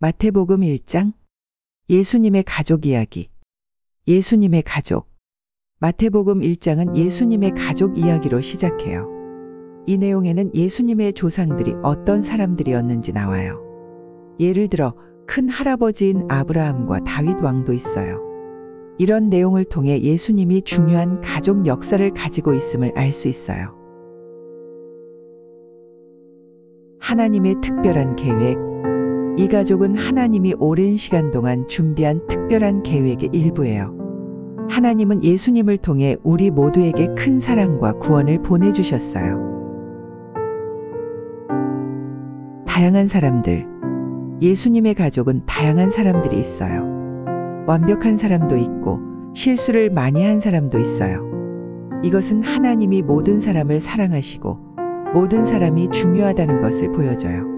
마태복음 1장 예수님의 가족 이야기. 예수님의 가족. 마태복음 1장은 예수님의 가족 이야기로 시작해요. 이 내용에는 예수님의 조상들이 어떤 사람들이었는지 나와요. 예를 들어 큰 할아버지인 아브라함과 다윗 왕도 있어요. 이런 내용을 통해 예수님이 중요한 가족 역사를 가지고 있음을 알 수 있어요. 하나님의 특별한 계획. 이 가족은 하나님이 오랜 시간 동안 준비한 특별한 계획의 일부예요. 하나님은 예수님을 통해 우리 모두에게 큰 사랑과 구원을 보내주셨어요. 다양한 사람들. 예수님의 가족은 다양한 사람들이 있어요. 완벽한 사람도 있고 실수를 많이 한 사람도 있어요. 이것은 하나님이 모든 사람을 사랑하시고 모든 사람이 중요하다는 것을 보여줘요.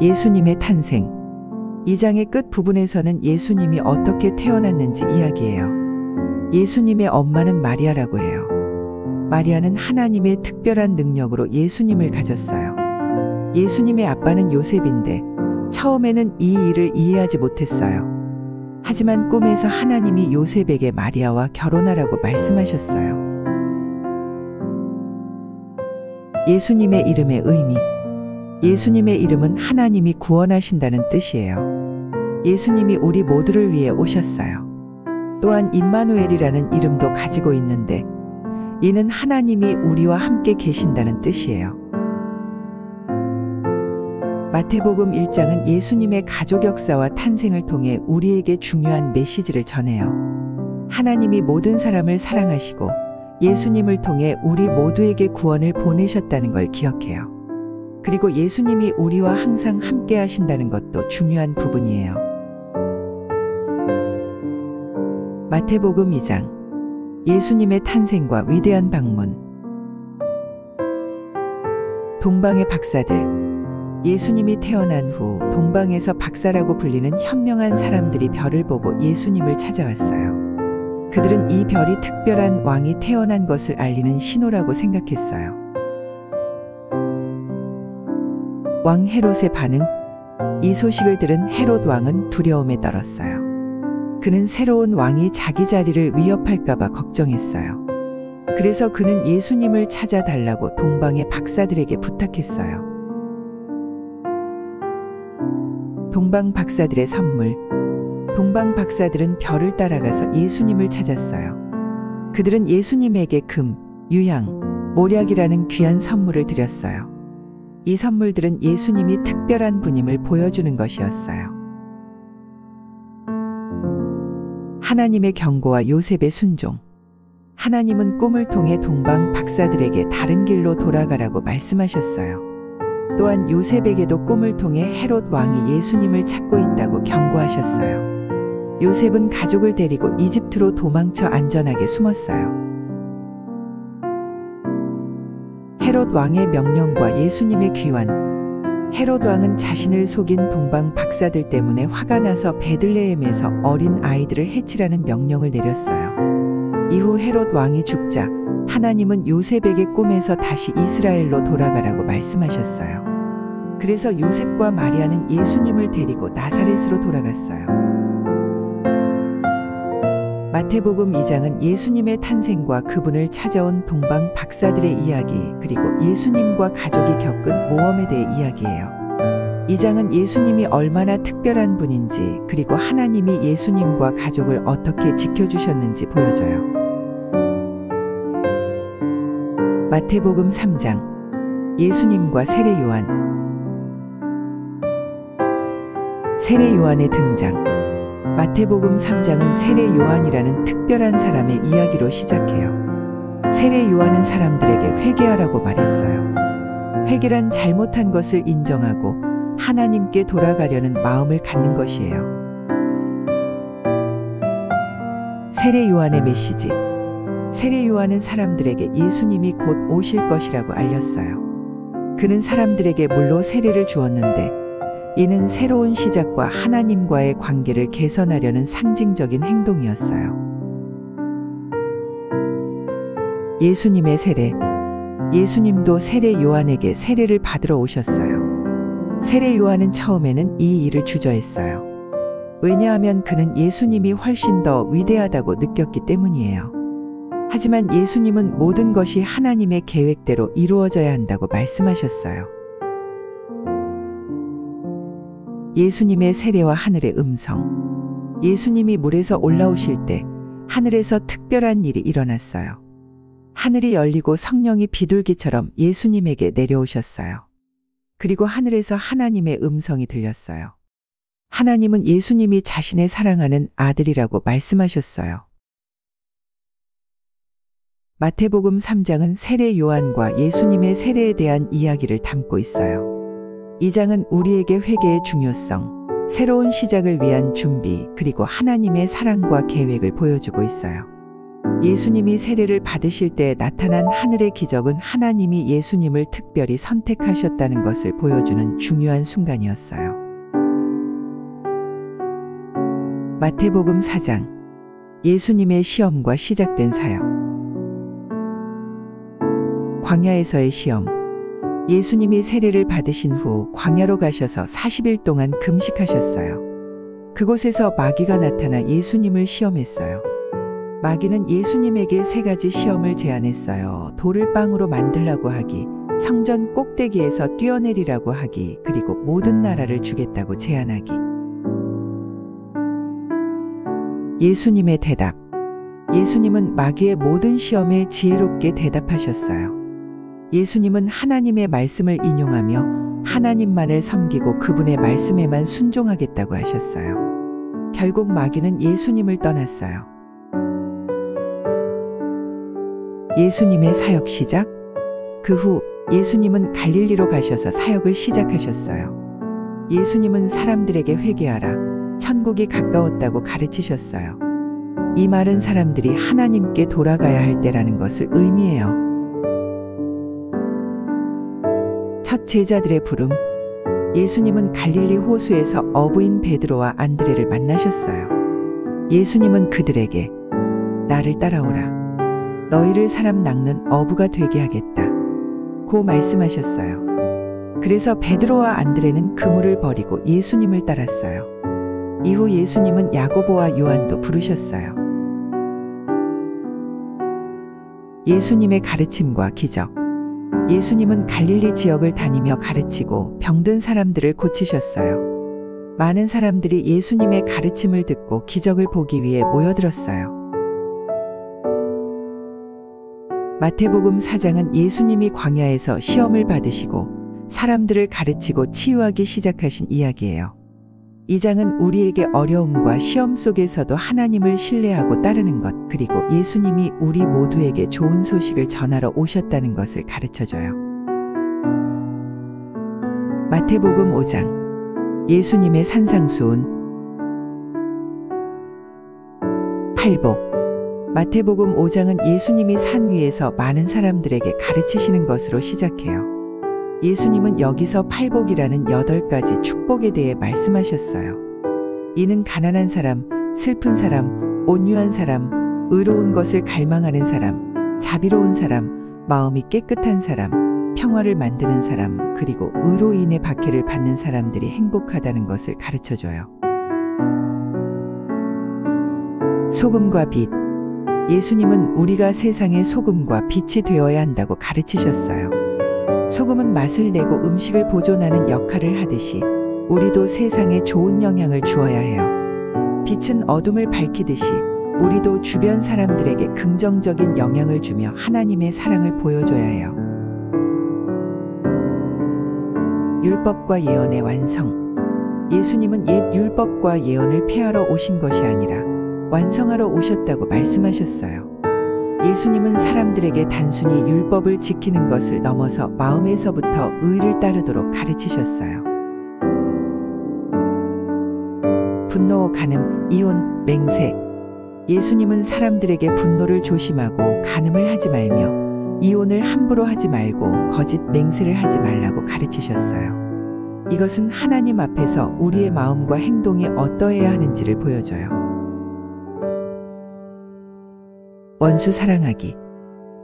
예수님의 탄생. 이 장의 끝 부분에서는 예수님이 어떻게 태어났는지 이야기해요. 예수님의 엄마는 마리아라고 해요. 마리아는 하나님의 특별한 능력으로 예수님을 가졌어요. 예수님의 아빠는 요셉인데 처음에는 이 일을 이해하지 못했어요. 하지만 꿈에서 하나님이 요셉에게 마리아와 결혼하라고 말씀하셨어요. 예수님의 이름의 의미. 예수님의 이름은 하나님이 구원하신다는 뜻이에요. 예수님이 우리 모두를 위해 오셨어요. 또한 임마누엘이라는 이름도 가지고 있는데 이는 하나님이 우리와 함께 계신다는 뜻이에요. 마태복음 1장은 예수님의 가족 역사와 탄생을 통해 우리에게 중요한 메시지를 전해요. 하나님이 모든 사람을 사랑하시고 예수님을 통해 우리 모두에게 구원을 보내셨다는 걸 기억해요. 그리고 예수님이 우리와 항상 함께 하신다는 것도 중요한 부분이에요. 마태복음 2장. 예수님의 탄생과 위대한 방문. 동방의 박사들. 예수님이 태어난 후 동방에서 박사라고 불리는 현명한 사람들이 별을 보고 예수님을 찾아왔어요. 그들은 이 별이 특별한 왕이 태어난 것을 알리는 신호라고 생각했어요. 왕 헤롯의 반응. 이 소식을 들은 헤롯 왕은 두려움에 떨었어요. 그는 새로운 왕이 자기 자리를 위협할까봐 걱정했어요. 그래서 그는 예수님을 찾아달라고 동방의 박사들에게 부탁했어요. 동방 박사들의 선물. 동방 박사들은 별을 따라가서 예수님을 찾았어요. 그들은 예수님에게 금, 유향, 모략이라는 귀한 선물을 드렸어요. 이 선물들은 예수님이 특별한 분임을 보여주는 것이었어요. 하나님의 경고와 요셉의 순종. 하나님은 꿈을 통해 동방 박사들에게 다른 길로 돌아가라고 말씀하셨어요. 또한 요셉에게도 꿈을 통해 헤롯 왕이 예수님을 찾고 있다고 경고하셨어요. 요셉은 가족을 데리고 이집트로 도망쳐 안전하게 숨었어요. 헤롯 왕의 명령과 예수님의 귀환. 헤롯 왕은 자신을 속인 동방 박사들 때문에 화가 나서 베들레헴에서 어린 아이들을 해치라는 명령을 내렸어요. 이후 헤롯 왕이 죽자 하나님은 요셉에게 꿈에서 다시 이스라엘로 돌아가라고 말씀하셨어요. 그래서 요셉과 마리아는 예수님을 데리고 나사렛으로 돌아갔어요. 마태복음 2장은 예수님의 탄생과 그분을 찾아온 동방 박사들의 이야기, 그리고 예수님과 가족이 겪은 모험에 대해 이야기해요. 이 장은 예수님이 얼마나 특별한 분인지, 그리고 하나님이 예수님과 가족을 어떻게 지켜주셨는지 보여줘요. 마태복음 3장. 예수님과 세례 요한. 세례 요한의 등장. 마태복음 3장은 세례 요한이라는 특별한 사람의 이야기로 시작해요. 세례 요한은 사람들에게 회개하라고 말했어요. 회개란 잘못한 것을 인정하고 하나님께 돌아가려는 마음을 갖는 것이에요. 세례 요한의 메시지. 세례 요한은 사람들에게 예수님이 곧 오실 것이라고 알렸어요. 그는 사람들에게 물로 세례를 주었는데 이는 새로운 시작과 하나님과의 관계를 개선하려는 상징적인 행동이었어요. 예수님의 세례. 예수님도 세례 요한에게 세례를 받으러 오셨어요. 세례 요한은 처음에는 이 일을 주저했어요. 왜냐하면 그는 예수님이 훨씬 더 위대하다고 느꼈기 때문이에요. 하지만 예수님은 모든 것이 하나님의 계획대로 이루어져야 한다고 말씀하셨어요. 예수님의 세례와 하늘의 음성. 예수님이 물에서 올라오실 때 하늘에서 특별한 일이 일어났어요. 하늘이 열리고 성령이 비둘기처럼 예수님에게 내려오셨어요. 그리고 하늘에서 하나님의 음성이 들렸어요. 하나님은 예수님이 자신의 사랑하는 아들이라고 말씀하셨어요. 마태복음 3장은 세례 요한과 예수님의 세례에 대한 이야기를 담고 있어요. 이 장은 우리에게 회개의 중요성, 새로운 시작을 위한 준비, 그리고 하나님의 사랑과 계획을 보여주고 있어요. 예수님이 세례를 받으실 때 나타난 하늘의 기적은 하나님이 예수님을 특별히 선택하셨다는 것을 보여주는 중요한 순간이었어요. 마태복음 4장. 예수님의 시험과 시작된 사역. 광야에서의 시험. 예수님이 세례를 받으신 후 광야로 가셔서 40일 동안 금식하셨어요. 그곳에서 마귀가 나타나 예수님을 시험했어요. 마귀는 예수님에게 3가지 시험을 제안했어요. 돌을 빵으로 만들라고 하기, 성전 꼭대기에서 뛰어내리라고 하기, 그리고 모든 나라를 주겠다고 제안하기. 예수님의 대답. 예수님은 마귀의 모든 시험에 지혜롭게 대답하셨어요. 예수님은 하나님의 말씀을 인용하며 하나님만을 섬기고 그분의 말씀에만 순종하겠다고 하셨어요. 결국 마귀는 예수님을 떠났어요. 예수님의 사역 시작. 그 후 예수님은 갈릴리로 가셔서 사역을 시작하셨어요. 예수님은 사람들에게 회개하라, 천국이 가까웠다고 가르치셨어요. 이 말은 사람들이 하나님께 돌아가야 할 때라는 것을 의미해요. 첫 제자들의 부름. 예수님은 갈릴리 호수에서 어부인 베드로와 안드레를 만나셨어요. 예수님은 그들에게 나를 따라오라. 너희를 사람 낚는 어부가 되게 하겠다. 고 말씀하셨어요. 그래서 베드로와 안드레는 그물을 버리고 예수님을 따랐어요. 이후 예수님은 야고보와 요한도 부르셨어요. 예수님의 가르침과 기적. 예수님은 갈릴리 지역을 다니며 가르치고 병든 사람들을 고치셨어요. 많은 사람들이 예수님의 가르침을 듣고 기적을 보기 위해 모여들었어요. 마태복음 4장은 예수님이 광야에서 시험을 받으시고 사람들을 가르치고 치유하기 시작하신 이야기예요. 이 장은 우리에게 어려움과 시험 속에서도 하나님을 신뢰하고 따르는 것, 그리고 예수님이 우리 모두에게 좋은 소식을 전하러 오셨다는 것을 가르쳐줘요. 마태복음 5장. 예수님의 산상수훈. 팔복. 마태복음 5장은 예수님이 산 위에서 많은 사람들에게 가르치시는 것으로 시작해요. 예수님은 여기서 팔복이라는 8가지 축복에 대해 말씀하셨어요. 이는 가난한 사람, 슬픈 사람, 온유한 사람, 의로운 것을 갈망하는 사람, 자비로운 사람, 마음이 깨끗한 사람, 평화를 만드는 사람, 그리고 의로인의 박해를 받는 사람들이 행복하다는 것을 가르쳐줘요. 소금과 빛. 예수님은 우리가 세상의 소금과 빛이 되어야 한다고 가르치셨어요. 소금은 맛을 내고 음식을 보존하는 역할을 하듯이 우리도 세상에 좋은 영향을 주어야 해요. 빛은 어둠을 밝히듯이 우리도 주변 사람들에게 긍정적인 영향을 주며 하나님의 사랑을 보여줘야 해요. 율법과 예언의 완성. 예수님은 옛 율법과 예언을 폐하러 오신 것이 아니라 완성하러 오셨다고 말씀하셨어요. 예수님은 사람들에게 단순히 율법을 지키는 것을 넘어서 마음에서부터 의를 따르도록 가르치셨어요. 분노, 간음, 이혼, 맹세. 예수님은 사람들에게 분노를 조심하고 간음을 하지 말며 이혼을 함부로 하지 말고 거짓 맹세를 하지 말라고 가르치셨어요. 이것은 하나님 앞에서 우리의 마음과 행동이 어떠해야 하는지를 보여줘요. 원수 사랑하기.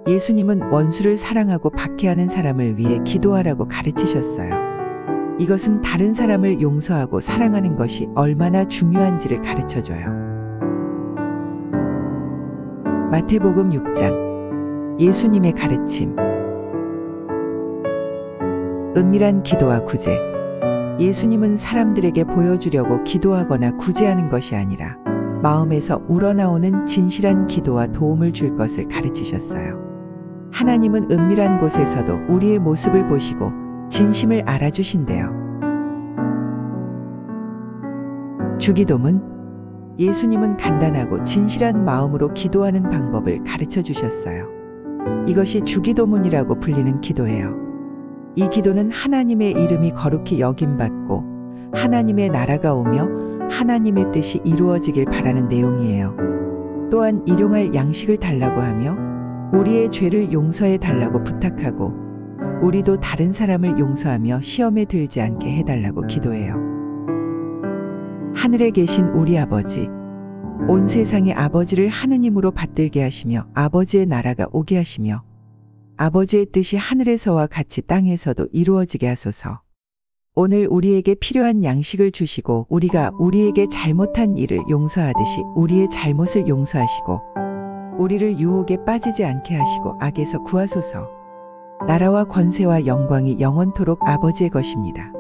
예수님은 원수를 사랑하고 박해하는 사람을 위해 기도하라고 가르치셨어요. 이것은 다른 사람을 용서하고 사랑하는 것이 얼마나 중요한지를 가르쳐줘요. 마태복음 6장 예수님의 가르침. 은밀한 기도와 구제. 예수님은 사람들에게 보여주려고 기도하거나 구제하는 것이 아니라 마음에서 우러나오는 진실한 기도와 도움을 줄 것을 가르치셨어요. 하나님은 은밀한 곳에서도 우리의 모습을 보시고 진심을 알아주신대요. 주기도문. 예수님은 간단하고 진실한 마음으로 기도하는 방법을 가르쳐 주셨어요. 이것이 주기도문이라고 불리는 기도예요. 이 기도는 하나님의 이름이 거룩히 여김받고 하나님의 나라가 오며 하나님의 뜻이 이루어지길 바라는 내용이에요. 또한 일용할 양식을 달라고 하며 우리의 죄를 용서해 달라고 부탁하고 우리도 다른 사람을 용서하며 시험에 들지 않게 해달라고 기도해요. 하늘에 계신 우리 아버지, 온 세상의 아버지를 하느님으로 받들게 하시며 아버지의 나라가 오게 하시며 아버지의 뜻이 하늘에서와 같이 땅에서도 이루어지게 하소서. 오늘 우리에게 필요한 양식을 주시고 우리가 우리에게 잘못한 일을 용서하듯이 우리의 잘못을 용서하시고 우리를 유혹에 빠지지 않게 하시고 악에서 구하소서. 나라와 권세와 영광이 영원토록 아버지의 것입니다.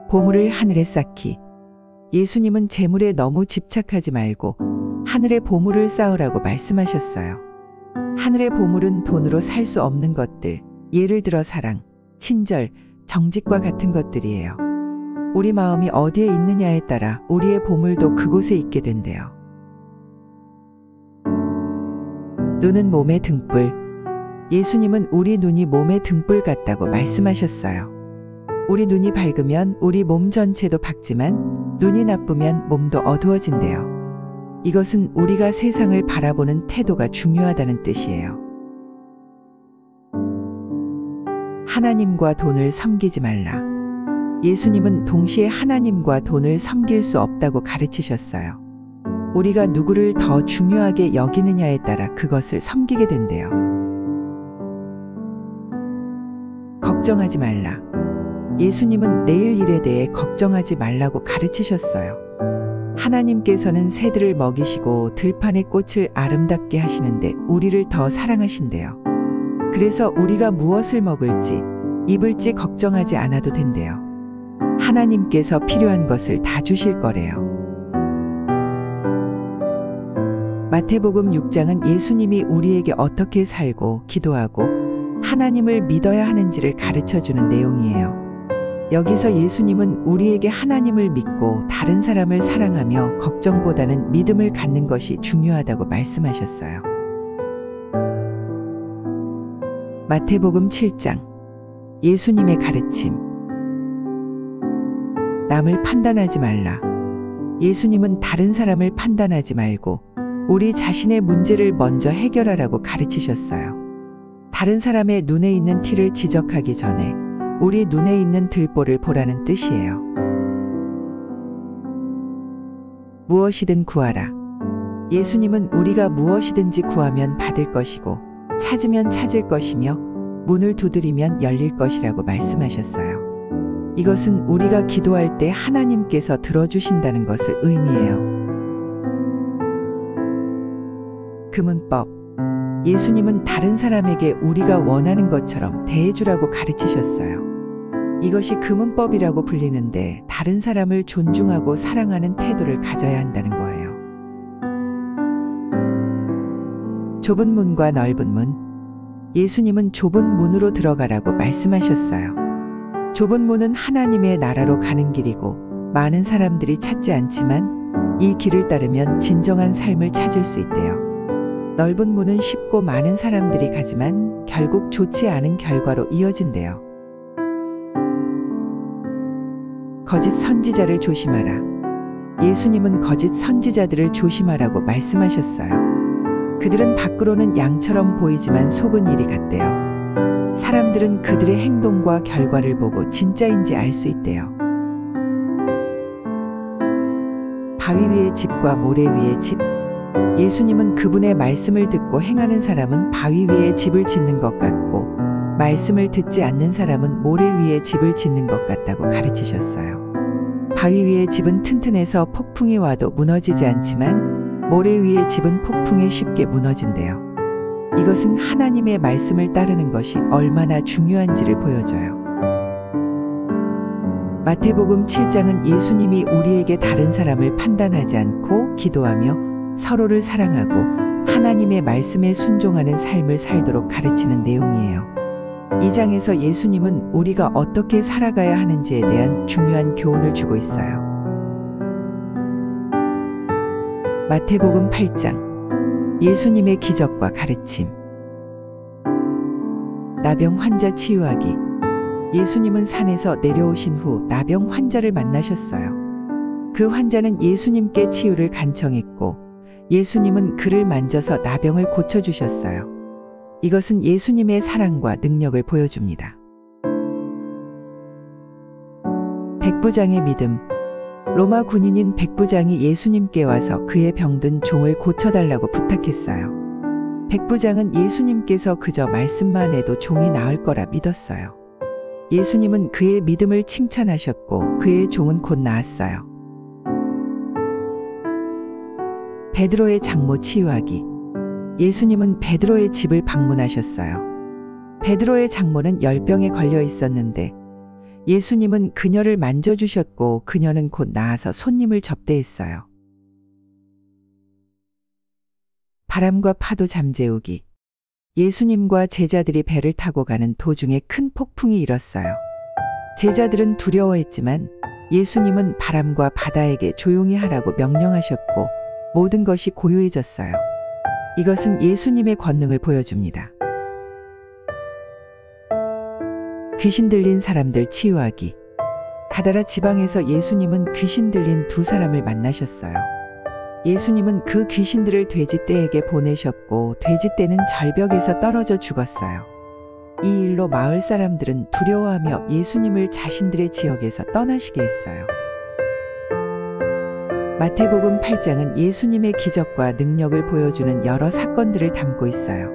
보물을 하늘에 쌓기. 예수님은 재물에 너무 집착하지 말고 하늘의 보물을 쌓으라고 말씀하셨어요. 하늘의 보물은 돈으로 살 수 없는 것들, 예를 들어 사랑, 친절, 정직과 같은 것들이에요. 우리 마음이 어디에 있느냐에 따라 우리의 보물도 그곳에 있게 된대요. 눈은 몸의 등불. 예수님은 우리 눈이 몸의 등불 같다고 말씀하셨어요. 우리 눈이 밝으면 우리 몸 전체도 밝지만 눈이 나쁘면 몸도 어두워진대요. 이것은 우리가 세상을 바라보는 태도가 중요하다는 뜻이에요. 하나님과 돈을 섬기지 말라. 예수님은 동시에 하나님과 돈을 섬길 수 없다고 가르치셨어요. 우리가 누구를 더 중요하게 여기느냐에 따라 그것을 섬기게 된대요. 걱정하지 말라. 예수님은 내일 일에 대해 걱정하지 말라고 가르치셨어요. 하나님께서는 새들을 먹이시고 들판의 꽃을 아름답게 하시는데 우리를 더 사랑하신대요. 그래서 우리가 무엇을 먹을지, 입을지 걱정하지 않아도 된대요. 하나님께서 필요한 것을 다 주실 거래요. 마태복음 6장은 예수님이 우리에게 어떻게 살고 기도하고 하나님을 믿어야 하는지를 가르쳐주는 내용이에요. 여기서 예수님은 우리에게 하나님을 믿고 다른 사람을 사랑하며 걱정보다는 믿음을 갖는 것이 중요하다고 말씀하셨어요. 마태복음 7장 예수님의 가르침. 남을 판단하지 말라. 예수님은 다른 사람을 판단하지 말고 우리 자신의 문제를 먼저 해결하라고 가르치셨어요. 다른 사람의 눈에 있는 티를 지적하기 전에 우리 눈에 있는 들보를 보라는 뜻이에요. 무엇이든 구하라. 예수님은 우리가 무엇이든지 구하면 받을 것이고 찾으면 찾을 것이며 문을 두드리면 열릴 것이라고 말씀하셨어요. 이것은 우리가 기도할 때 하나님께서 들어주신다는 것을 의미해요. 금은법. 예수님은 다른 사람에게 우리가 원하는 것처럼 대해주라고 가르치셨어요. 이것이 금은법이라고 불리는데 다른 사람을 존중하고 사랑하는 태도를 가져야 한다는 거예요. 좁은 문과 넓은 문. 예수님은 좁은 문으로 들어가라고 말씀하셨어요. 좁은 문은 하나님의 나라로 가는 길이고 많은 사람들이 찾지 않지만 이 길을 따르면 진정한 삶을 찾을 수 있대요. 넓은 문은 쉽고 많은 사람들이 가지만 결국 좋지 않은 결과로 이어진대요. 거짓 선지자를 조심하라. 예수님은 거짓 선지자들을 조심하라고 말씀하셨어요. 그들은 밖으로는 양처럼 보이지만 속은 이리 같대요. 사람들은 그들의 행동과 결과를 보고 진짜인지 알 수 있대요. 바위 위의 집과 모래 위의 집. 예수님은 그분의 말씀을 듣고 행하는 사람은 바위 위에 집을 짓는 것 같고 말씀을 듣지 않는 사람은 모래 위에 집을 짓는 것 같다고 가르치셨어요. 바위 위에 집은 튼튼해서 폭풍이 와도 무너지지 않지만 모래 위에 집은 폭풍에 쉽게 무너진대요. 이것은 하나님의 말씀을 따르는 것이 얼마나 중요한지를 보여줘요. 마태복음 7장은 예수님이 우리에게 다른 사람을 판단하지 않고 기도하며 서로를 사랑하고 하나님의 말씀에 순종하는 삶을 살도록 가르치는 내용이에요. 이 장에서 예수님은 우리가 어떻게 살아가야 하는지에 대한 중요한 교훈을 주고 있어요. 마태복음 8장 예수님의 기적과 가르침. 나병 환자 치유하기. 예수님은 산에서 내려오신 후 나병 환자를 만나셨어요. 그 환자는 예수님께 치유를 간청했고 예수님은 그를 만져서 나병을 고쳐주셨어요. 이것은 예수님의 사랑과 능력을 보여줍니다. 백부장의 믿음. 로마 군인인 백부장이 예수님께 와서 그의 병든 종을 고쳐달라고 부탁했어요. 백부장은 예수님께서 그저 말씀만 해도 종이 나을 거라 믿었어요. 예수님은 그의 믿음을 칭찬하셨고 그의 종은 곧 나았어요. 베드로의 장모 치유하기. 예수님은 베드로의 집을 방문하셨어요. 베드로의 장모는 열병에 걸려 있었는데 예수님은 그녀를 만져주셨고 그녀는 곧 나아서 손님을 접대했어요. 바람과 파도 잠재우기. 예수님과 제자들이 배를 타고 가는 도중에 큰 폭풍이 일었어요. 제자들은 두려워했지만 예수님은 바람과 바다에게 조용히 하라고 명령하셨고 모든 것이 고요해졌어요. 이것은 예수님의 권능을 보여줍니다. 귀신 들린 사람들 치유하기. 가다라 지방에서 예수님은 귀신 들린 두 사람을 만나셨어요. 예수님은 그 귀신들을 돼지떼에게 보내셨고 돼지떼는 절벽에서 떨어져 죽었어요. 이 일로 마을 사람들은 두려워하며 예수님을 자신들의 지역에서 떠나시게 했어요. 마태복음 8장은 예수님의 기적과 능력을 보여주는 여러 사건들을 담고 있어요.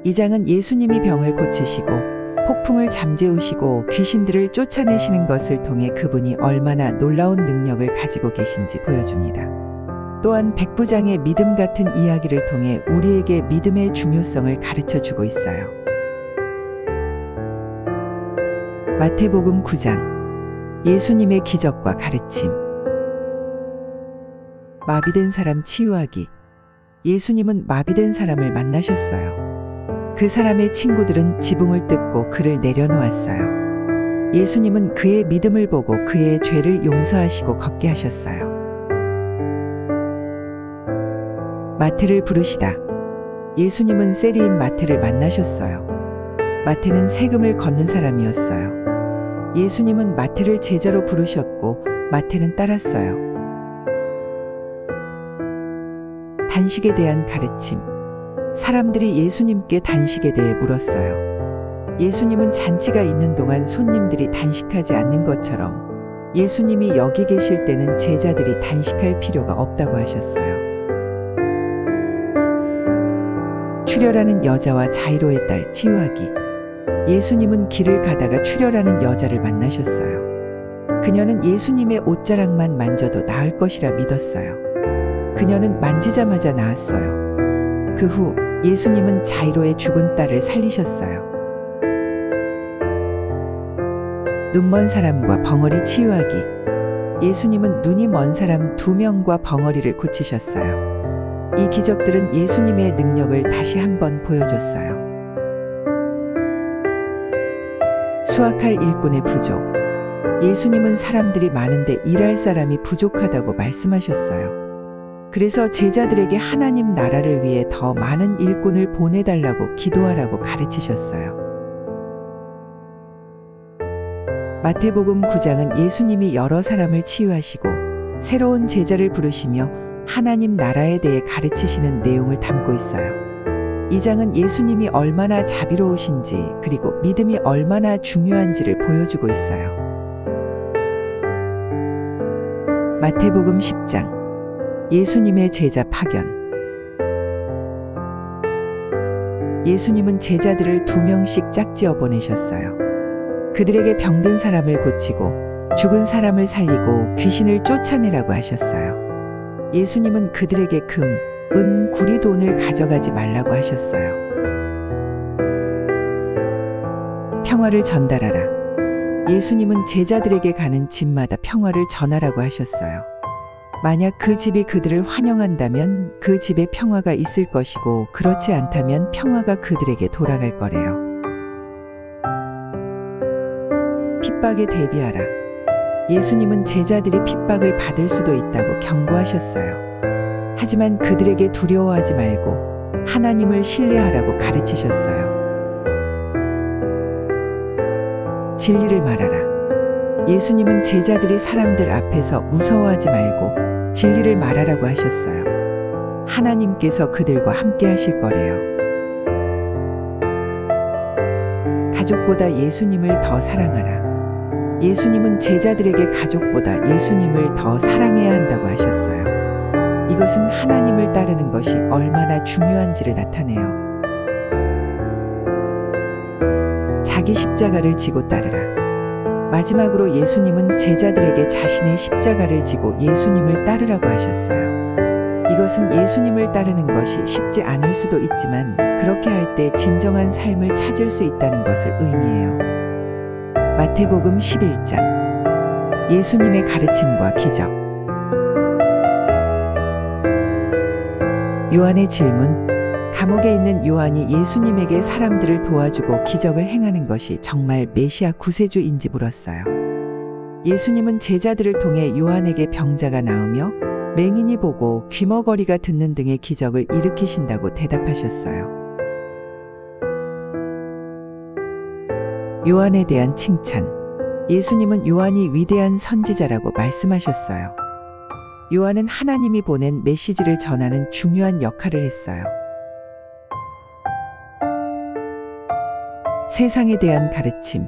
이 장은 예수님이 병을 고치시고 폭풍을 잠재우시고 귀신들을 쫓아내시는 것을 통해 그분이 얼마나 놀라운 능력을 가지고 계신지 보여줍니다. 또한 백부장의 믿음 같은 이야기를 통해 우리에게 믿음의 중요성을 가르쳐주고 있어요. 마태복음 9장 예수님의 기적과 가르침. 마비된 사람 치유하기. 예수님은 마비된 사람을 만나셨어요. 그 사람의 친구들은 지붕을 뜯고 그를 내려놓았어요. 예수님은 그의 믿음을 보고 그의 죄를 용서하시고 걷게 하셨어요. 마태를 부르시다. 예수님은 세리인 마태를 만나셨어요. 마태는 세금을 걷는 사람이었어요. 예수님은 마태를 제자로 부르셨고 마태는 따랐어요. 단식에 대한 가르침. 사람들이 예수님께 단식에 대해 물었어요. 예수님은 잔치가 있는 동안 손님들이 단식하지 않는 것처럼 예수님이 여기 계실 때는 제자들이 단식할 필요가 없다고 하셨어요. 출혈하는 여자와 자이로의 딸 치유하기. 예수님은 길을 가다가 출혈하는 여자를 만나셨어요. 그녀는 예수님의 옷자락만 만져도 나을 것이라 믿었어요. 그녀는 만지자마자 나았어요. 그 후 예수님은 자이로의 죽은 딸을 살리셨어요. 눈먼 사람과 벙어리 치유하기. 예수님은 눈이 먼 사람 2명과 벙어리를 고치셨어요. 이 기적들은 예수님의 능력을 다시 한번 보여줬어요. 수확할 일꾼의 부족. 예수님은 사람들이 많은데 일할 사람이 부족하다고 말씀하셨어요. 그래서 제자들에게 하나님 나라를 위해 더 많은 일꾼을 보내달라고 기도하라고 가르치셨어요. 마태복음 9장은 예수님이 여러 사람을 치유하시고 새로운 제자를 부르시며 하나님 나라에 대해 가르치시는 내용을 담고 있어요. 이 장은 예수님이 얼마나 자비로우신지 그리고 믿음이 얼마나 중요한지를 보여주고 있어요. 마태복음 10장 예수님의 제자 파견. 예수님은 제자들을 2명씩 짝지어 보내셨어요. 그들에게 병든 사람을 고치고 죽은 사람을 살리고 귀신을 쫓아내라고 하셨어요. 예수님은 그들에게 금, 은, 구리, 돈을 가져가지 말라고 하셨어요. 평화를 전달하라. 예수님은 제자들에게 가는 집마다 평화를 전하라고 하셨어요. 만약 그 집이 그들을 환영한다면 그 집에 평화가 있을 것이고 그렇지 않다면 평화가 그들에게 돌아갈 거래요. 핍박에 대비하라. 예수님은 제자들이 핍박을 받을 수도 있다고 경고하셨어요. 하지만 그들에게 두려워하지 말고 하나님을 신뢰하라고 가르치셨어요. 진리를 말하라. 예수님은 제자들이 사람들 앞에서 무서워하지 말고 진리를 말하라고 하셨어요. 하나님께서 그들과 함께 하실 거래요. 가족보다 예수님을 더 사랑하라. 예수님은 제자들에게 가족보다 예수님을 더 사랑해야 한다고 하셨어요. 이것은 하나님을 따르는 것이 얼마나 중요한지를 나타내요. 자기 십자가를 지고 따르라. 마지막으로 예수님은 제자들에게 자신의 십자가를 지고 예수님을 따르라고 하셨어요. 이것은 예수님을 따르는 것이 쉽지 않을 수도 있지만 그렇게 할 때 진정한 삶을 찾을 수 있다는 것을 의미해요. 마태복음 11장 예수님의 가르침과 기적. 요한의 질문. 감옥에 있는 요한이 예수님에게 사람들을 도와주고 기적을 행하는 것이 정말 메시아 구세주인지 물었어요. 예수님은 제자들을 통해 요한에게 병자가 나으며 맹인이 보고 귀머거리가 듣는 등의 기적을 일으키신다고 대답하셨어요. 요한에 대한 칭찬. 예수님은 요한이 위대한 선지자라고 말씀하셨어요. 요한은 하나님이 보낸 메시지를 전하는 중요한 역할을 했어요. 세상에 대한 가르침.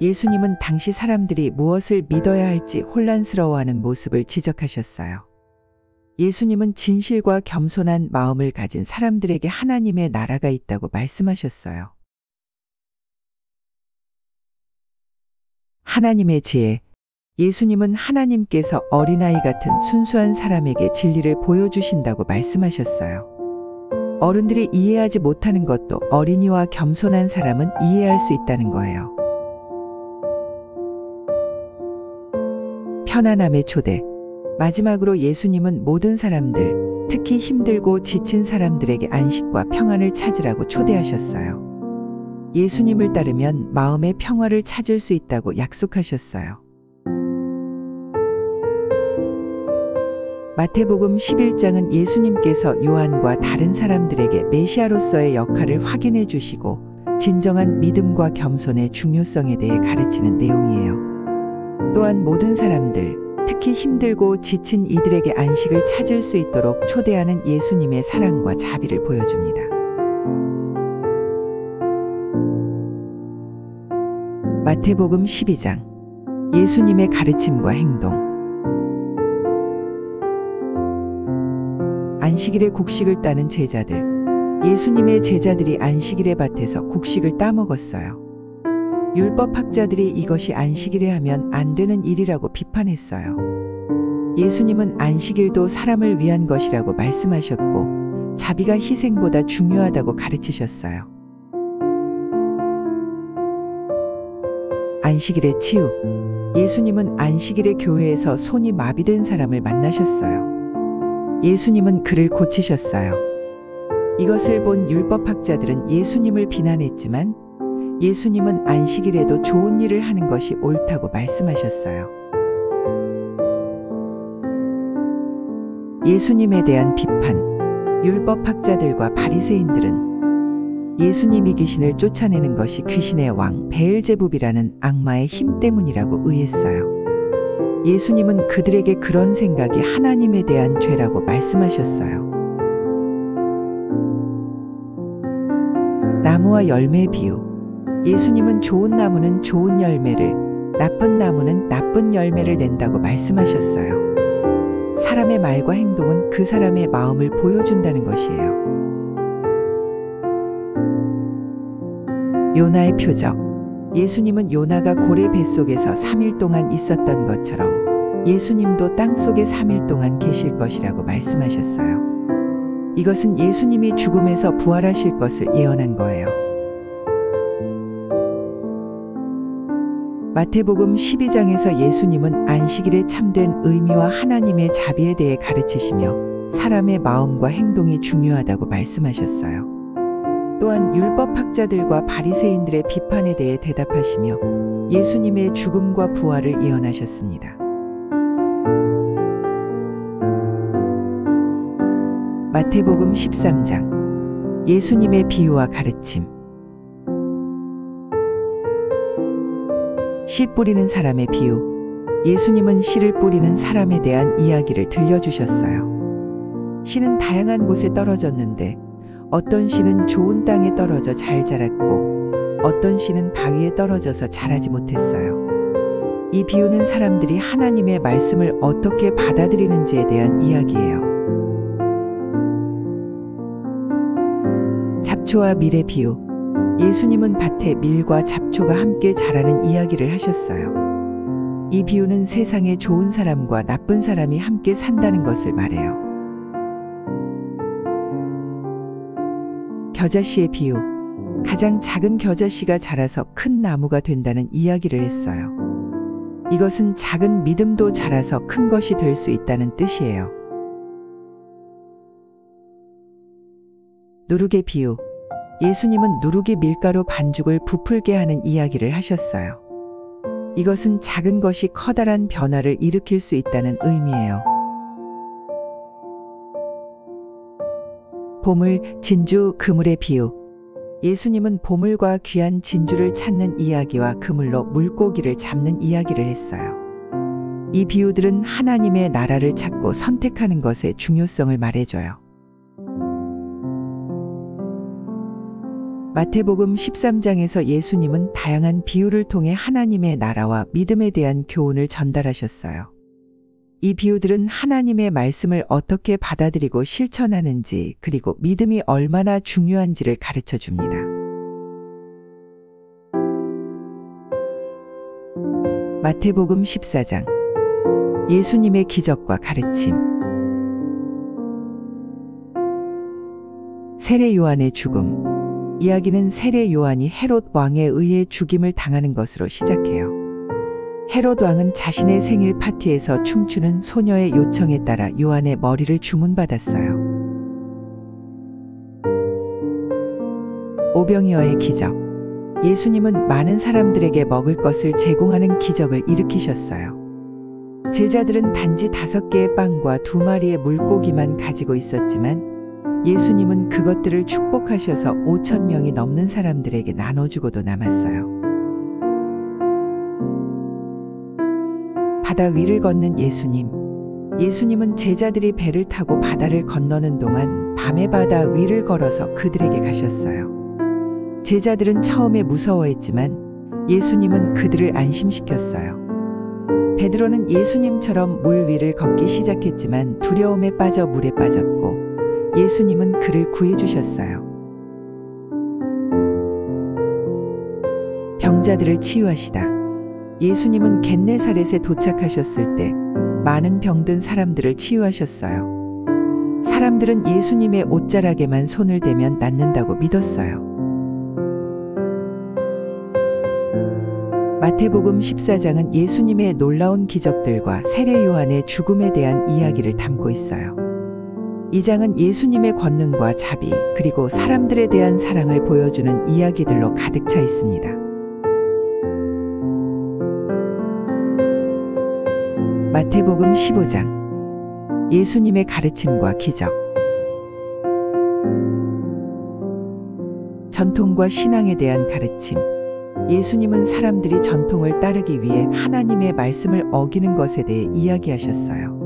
예수님은 당시 사람들이 무엇을 믿어야 할지 혼란스러워하는 모습을 지적하셨어요. 예수님은 진실과 겸손한 마음을 가진 사람들에게 하나님의 나라가 있다고 말씀하셨어요. 하나님의 지혜. 예수님은 하나님께서 어린아이 같은 순수한 사람에게 진리를 보여주신다고 말씀하셨어요. 어른들이 이해하지 못하는 것도 어린이와 겸손한 사람은 이해할 수 있다는 거예요. 편안함의 초대. 마지막으로 예수님은 모든 사람들, 특히 힘들고 지친 사람들에게 안식과 평안을 찾으라고 초대하셨어요. 예수님을 따르면 마음의 평화를 찾을 수 있다고 약속하셨어요. 마태복음 11장은 예수님께서 요한과 다른 사람들에게 메시아로서의 역할을 확인해 주시고 진정한 믿음과 겸손의 중요성에 대해 가르치는 내용이에요. 또한 모든 사람들, 특히 힘들고 지친 이들에게 안식을 찾을 수 있도록 초대하는 예수님의 사랑과 자비를 보여줍니다. 마태복음 12장 예수님의 가르침과 행동. 안식일에 곡식을 따는 제자들. 예수님의 제자들이 안식일의 밭에서 곡식을 따먹었어요. 율법학자들이 이것이 안식일에 하면 안 되는 일이라고 비판했어요. 예수님은 안식일도 사람을 위한 것이라고 말씀하셨고 자비가 희생보다 중요하다고 가르치셨어요. 안식일의 치유. 예수님은 안식일에 교회에서 손이 마비된 사람을 만나셨어요. 예수님은 그를 고치셨어요. 이것을 본 율법학자들은 예수님을 비난했지만 예수님은 안식일에도 좋은 일을 하는 것이 옳다고 말씀하셨어요. 예수님에 대한 비판. 율법학자들과 바리새인들은 예수님이 귀신을 쫓아내는 것이 귀신의 왕 베엘제붑이라는 악마의 힘 때문이라고 의했어요. 예수님은 그들에게 그런 생각이 하나님에 대한 죄라고 말씀하셨어요. 나무와 열매 비유. 예수님은 좋은 나무는 좋은 열매를, 나쁜 나무는 나쁜 열매를 낸다고 말씀하셨어요. 사람의 말과 행동은 그 사람의 마음을 보여준다는 것이에요. 요나의 표적. 예수님은 요나가 고래 뱃속에서 3일 동안 있었던 것처럼 예수님도 땅속에 3일 동안 계실 것이라고 말씀하셨어요. 이것은 예수님이 죽음에서 부활하실 것을 예언한 거예요. 마태복음 12장에서 예수님은 안식일의 참된 의미와 하나님의 자비에 대해 가르치시며 사람의 마음과 행동이 중요하다고 말씀하셨어요. 또한 율법학자들과 바리새인들의 비판에 대해 대답하시며 예수님의 죽음과 부활을 예언하셨습니다. 마태복음 13장. 예수님의 비유와 가르침. 씨 뿌리는 사람의 비유. 예수님은 씨를 뿌리는 사람에 대한 이야기를 들려주셨어요. 씨는 다양한 곳에 떨어졌는데 어떤 씨는 좋은 땅에 떨어져 잘 자랐고 어떤 씨는 바위에 떨어져서 자라지 못했어요. 이 비유는 사람들이 하나님의 말씀을 어떻게 받아들이는지에 대한 이야기예요. 잡초와 밀의 비유. 예수님은 밭에 밀과 잡초가 함께 자라는 이야기를 하셨어요. 이 비유는 세상에 좋은 사람과 나쁜 사람이 함께 산다는 것을 말해요. 겨자씨의 비유. 가장 작은 겨자씨가 자라서 큰 나무가 된다는 이야기를 했어요. 이것은 작은 믿음도 자라서 큰 것이 될 수 있다는 뜻이에요. 누룩의 비유. 예수님은 누룩이 밀가루 반죽을 부풀게 하는 이야기를 하셨어요. 이것은 작은 것이 커다란 변화를 일으킬 수 있다는 의미예요. 보물, 진주, 그물의 비유. 예수님은 보물과 귀한 진주를 찾는 이야기와 그물로 물고기를 잡는 이야기를 했어요. 이 비유들은 하나님의 나라를 찾고 선택하는 것의 중요성을 말해줘요. 마태복음 13장에서 예수님은 다양한 비유를 통해 하나님의 나라와 믿음에 대한 교훈을 전달하셨어요. 이 비유들은 하나님의 말씀을 어떻게 받아들이고 실천하는지 그리고 믿음이 얼마나 중요한지를 가르쳐 줍니다. 마태복음 14장. 예수님의 기적과 가르침. 세례 요한의 죽음. 이야기는 세례 요한이 헤롯 왕에 의해 죽임을 당하는 것으로 시작해요. 헤롯 왕은 자신의 생일 파티에서 춤추는 소녀의 요청에 따라 요한의 머리를 주문받았어요. 오병이어의 기적. 예수님은 많은 사람들에게 먹을 것을 제공하는 기적을 일으키셨어요. 제자들은 단지 5개의 빵과 2마리의 물고기만 가지고 있었지만 예수님은 그것들을 축복하셔서 5,000명이 넘는 사람들에게 나눠주고도 남았어요. 바다 위를 걷는 예수님. 예수님은 제자들이 배를 타고 바다를 건너는 동안 밤의 바다 위를 걸어서 그들에게 가셨어요. 제자들은 처음에 무서워했지만 예수님은 그들을 안심시켰어요. 베드로는 예수님처럼 물 위를 걷기 시작했지만 두려움에 빠져 물에 빠졌고 예수님은 그를 구해주셨어요. 병자들을 치유하시다. 예수님은 겟네사렛에 도착하셨을 때 많은 병든 사람들을 치유하셨어요. 사람들은 예수님의 옷자락에만 손을 대면 낫는다고 믿었어요. 마태복음 14장은 예수님의 놀라운 기적들과 세례 요한의 죽음에 대한 이야기를 담고 있어요. 이 장은 예수님의 권능과 자비, 그리고 사람들에 대한 사랑을 보여주는 이야기들로 가득 차 있습니다. 마태복음 15장. 예수님의 가르침과 기적. 전통과 신앙에 대한 가르침. 예수님은 사람들이 전통을 따르기 위해 하나님의 말씀을 어기는 것에 대해 이야기하셨어요.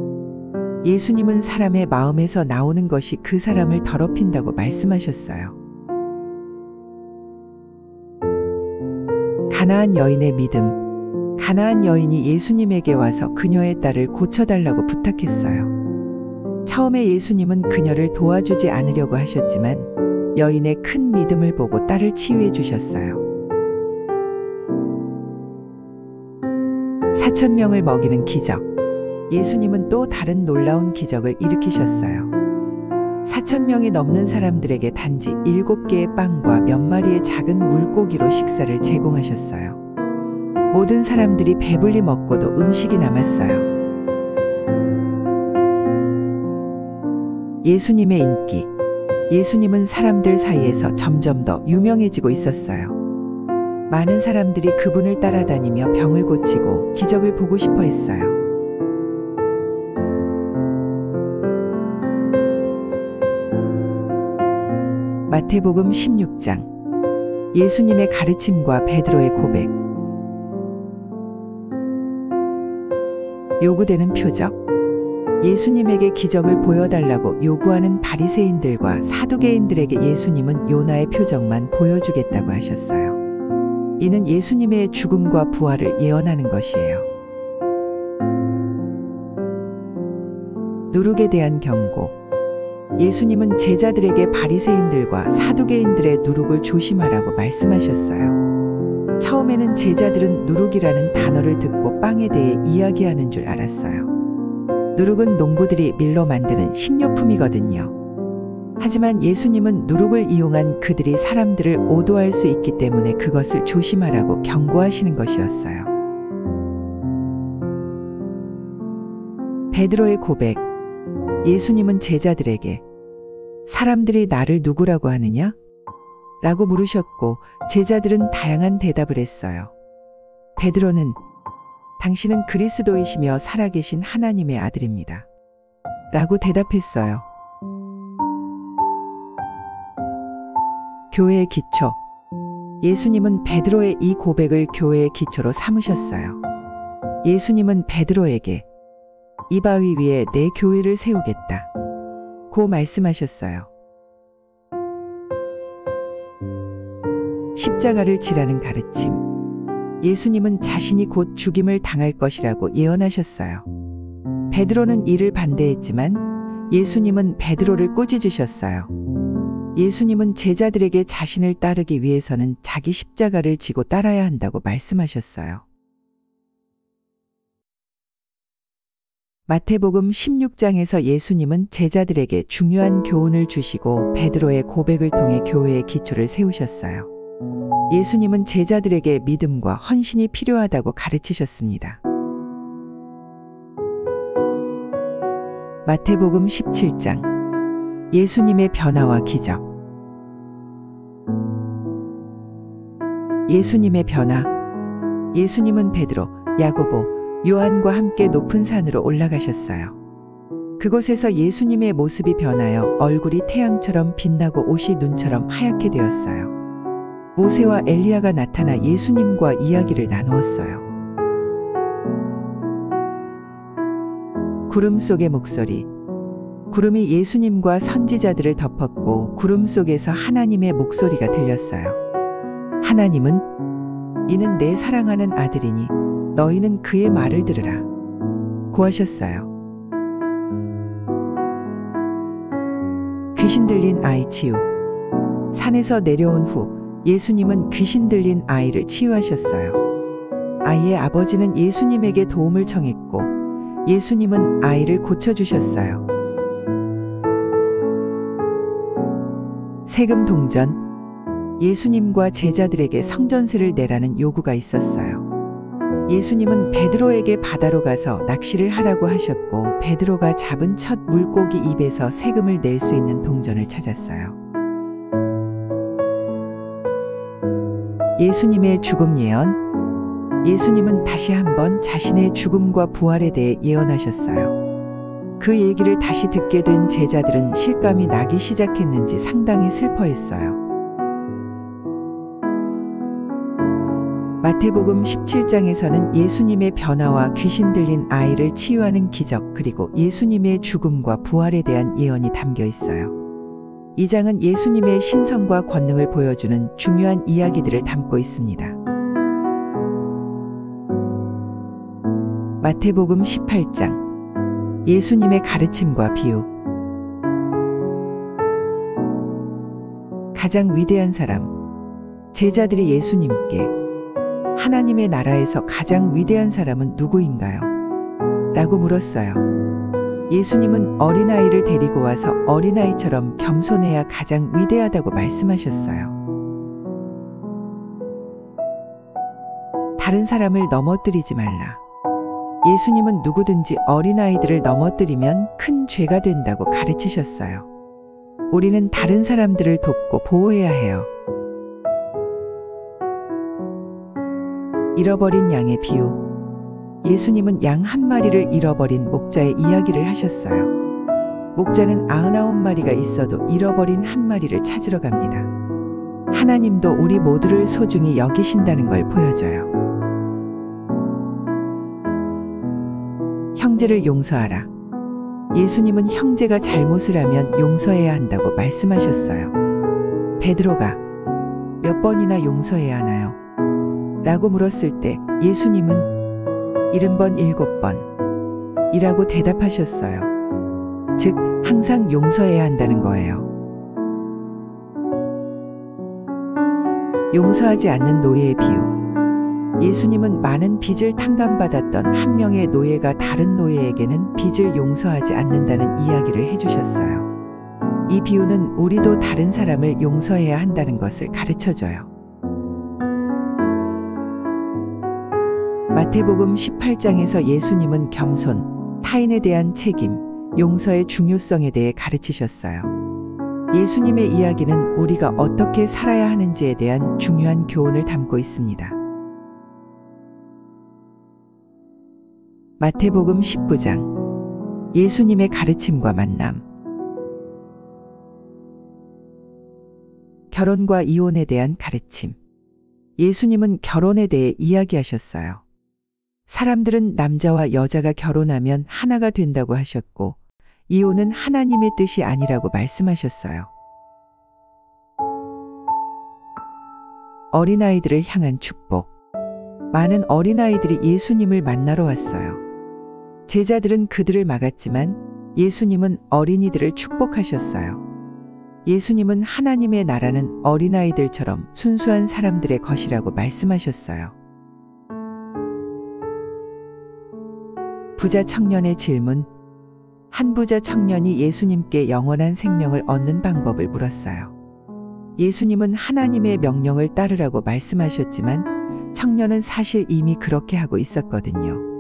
예수님은 사람의 마음에서 나오는 것이 그 사람을 더럽힌다고 말씀하셨어요. 가나안 여인의 믿음. 가나안 여인이 예수님에게 와서 그녀의 딸을 고쳐달라고 부탁했어요. 처음에 예수님은 그녀를 도와주지 않으려고 하셨지만 여인의 큰 믿음을 보고 딸을 치유해 주셨어요. 4,000명을 먹이는 기적. 예수님은 또 다른 놀라운 기적을 일으키셨어요. 4,000명이 넘는 사람들에게 단지 7개의 빵과 몇 마리의 작은 물고기로 식사를 제공하셨어요. 모든 사람들이 배불리 먹고도 음식이 남았어요. 예수님의 인기. 예수님은 사람들 사이에서 점점 더 유명해지고 있었어요. 많은 사람들이 그분을 따라다니며 병을 고치고 기적을 보고 싶어 했어요. 마태복음 16장. 예수님의 가르침과 베드로의 고백. 요구되는 표적. 예수님에게 기적을 보여달라고 요구하는 바리새인들과 사두개인들에게 예수님은 요나의 표적만 보여주겠다고 하셨어요. 이는 예수님의 죽음과 부활을 예언하는 것이에요. 누룩에 대한 경고. 예수님은 제자들에게 바리새인들과 사두개인들의 누룩을 조심하라고 말씀하셨어요. 처음에는 제자들은 누룩이라는 단어를 듣고 빵에 대해 이야기하는 줄 알았어요. 누룩은 농부들이 밀로 만드는 식료품이거든요. 하지만 예수님은 누룩을 이용한 그들이 사람들을 오도할 수 있기 때문에 그것을 조심하라고 경고하시는 것이었어요. 베드로의 고백. 예수님은 제자들에게 사람들이 나를 누구라고 하느냐? 라고 물으셨고 제자들은 다양한 대답을 했어요. 베드로는 당신은 그리스도이시며 살아계신 하나님의 아들입니다. 라고 대답했어요. 교회의 기초. 예수님은 베드로의 이 고백을 교회의 기초로 삼으셨어요. 예수님은 베드로에게 이 바위 위에 내 교회를 세우겠다 고 말씀하셨어요. 십자가를 지라는 가르침. 예수님은 자신이 곧 죽임을 당할 것이라고 예언하셨어요. 베드로는 이를 반대했지만 예수님은 베드로를 꾸짖으셨어요. 예수님은 제자들에게 자신을 따르기 위해서는 자기 십자가를 지고 따라야 한다고 말씀하셨어요. 마태복음 16장에서 예수님은 제자들에게 중요한 교훈을 주시고 베드로의 고백을 통해 교회의 기초를 세우셨어요. 예수님은 제자들에게 믿음과 헌신이 필요하다고 가르치셨습니다. 마태복음 17장. 예수님의 변화와 기적. 예수님의 변화. 예수님은 베드로, 야고보, 요한과 함께 높은 산으로 올라가셨어요. 그곳에서 예수님의 모습이 변하여 얼굴이 태양처럼 빛나고 옷이 눈처럼 하얗게 되었어요. 모세와 엘리야가 나타나 예수님과 이야기를 나누었어요. 구름 속의 목소리. 구름이 예수님과 선지자들을 덮었고 구름 속에서 하나님의 목소리가 들렸어요. 하나님은 이는 내 사랑하는 아들이니 너희는 그의 말을 들으라 고하셨어요. 귀신 들린 아이 치유. 산에서 내려온 후 예수님은 귀신 들린 아이를 치유하셨어요. 아이의 아버지는 예수님에게 도움을 청했고 예수님은 아이를 고쳐주셨어요. 세금 동전. 예수님과 제자들에게 성전세를 내라는 요구가 있었어요. 예수님은 베드로에게 바다로 가서 낚시를 하라고 하셨고 베드로가 잡은 첫 물고기 입에서 세금을 낼 수 있는 동전을 찾았어요. 예수님의 죽음 예언. 예수님은 다시 한번 자신의 죽음과 부활에 대해 예언하셨어요. 그 얘기를 다시 듣게 된 제자들은 실감이 나기 시작했는지 상당히 슬퍼했어요. 마태복음 17장에서는 예수님의 변화와 귀신 들린 아이를 치유하는 기적 그리고 예수님의 죽음과 부활에 대한 예언이 담겨 있어요. 이 장은 예수님의 신성과 권능을 보여주는 중요한 이야기들을 담고 있습니다. 마태복음 18장. 예수님의 가르침과 비유. 가장 위대한 사람. 제자들이 예수님께 하나님의 나라에서 가장 위대한 사람은 누구인가요? 라고 물었어요. 예수님은 어린아이를 데리고 와서 어린아이처럼 겸손해야 가장 위대하다고 말씀하셨어요. 다른 사람을 넘어뜨리지 말라. 예수님은 누구든지 어린아이들을 넘어뜨리면 큰 죄가 된다고 가르치셨어요. 우리는 다른 사람들을 돕고 보호해야 해요. 잃어버린 양의 비유. 예수님은 양 한 마리를 잃어버린 목자의 이야기를 하셨어요. 목자는 99마리가 있어도 잃어버린 한 마리를 찾으러 갑니다. 하나님도 우리 모두를 소중히 여기신다는 걸 보여줘요. 형제를 용서하라. 예수님은 형제가 잘못을 하면 용서해야 한다고 말씀하셨어요. 베드로가 몇 번이나 용서해야 하나요? 라고 물었을 때 예수님은 70번 7번 이라고 대답하셨어요. 즉 항상 용서해야 한다는 거예요. 용서하지 않는 노예의 비유. 예수님은 많은 빚을 탕감받았던 한 명의 노예가 다른 노예에게는 빚을 용서하지 않는다는 이야기를 해주셨어요. 이 비유는 우리도 다른 사람을 용서해야 한다는 것을 가르쳐줘요. 마태복음 18장에서 예수님은 겸손, 타인에 대한 책임, 용서의 중요성에 대해 가르치셨어요. 예수님의 이야기는 우리가 어떻게 살아야 하는지에 대한 중요한 교훈을 담고 있습니다. 마태복음 19장. 예수님의 가르침과 만남. 결혼과 이혼에 대한 가르침. 예수님은 결혼에 대해 이야기하셨어요. 사람들은 남자와 여자가 결혼하면 하나가 된다고 하셨고, 이혼은 하나님의 뜻이 아니라고 말씀하셨어요. 어린아이들을 향한 축복. 많은 어린아이들이 예수님을 만나러 왔어요. 제자들은 그들을 막았지만 예수님은 어린이들을 축복하셨어요. 예수님은 하나님의 나라는 어린아이들처럼 순수한 사람들의 것이라고 말씀하셨어요. 부자 청년의 질문. 한 부자 청년이 예수님께 영원한 생명을 얻는 방법을 물었어요. 예수님은 하나님의 명령을 따르라고 말씀하셨지만 청년은 사실 이미 그렇게 하고 있었거든요.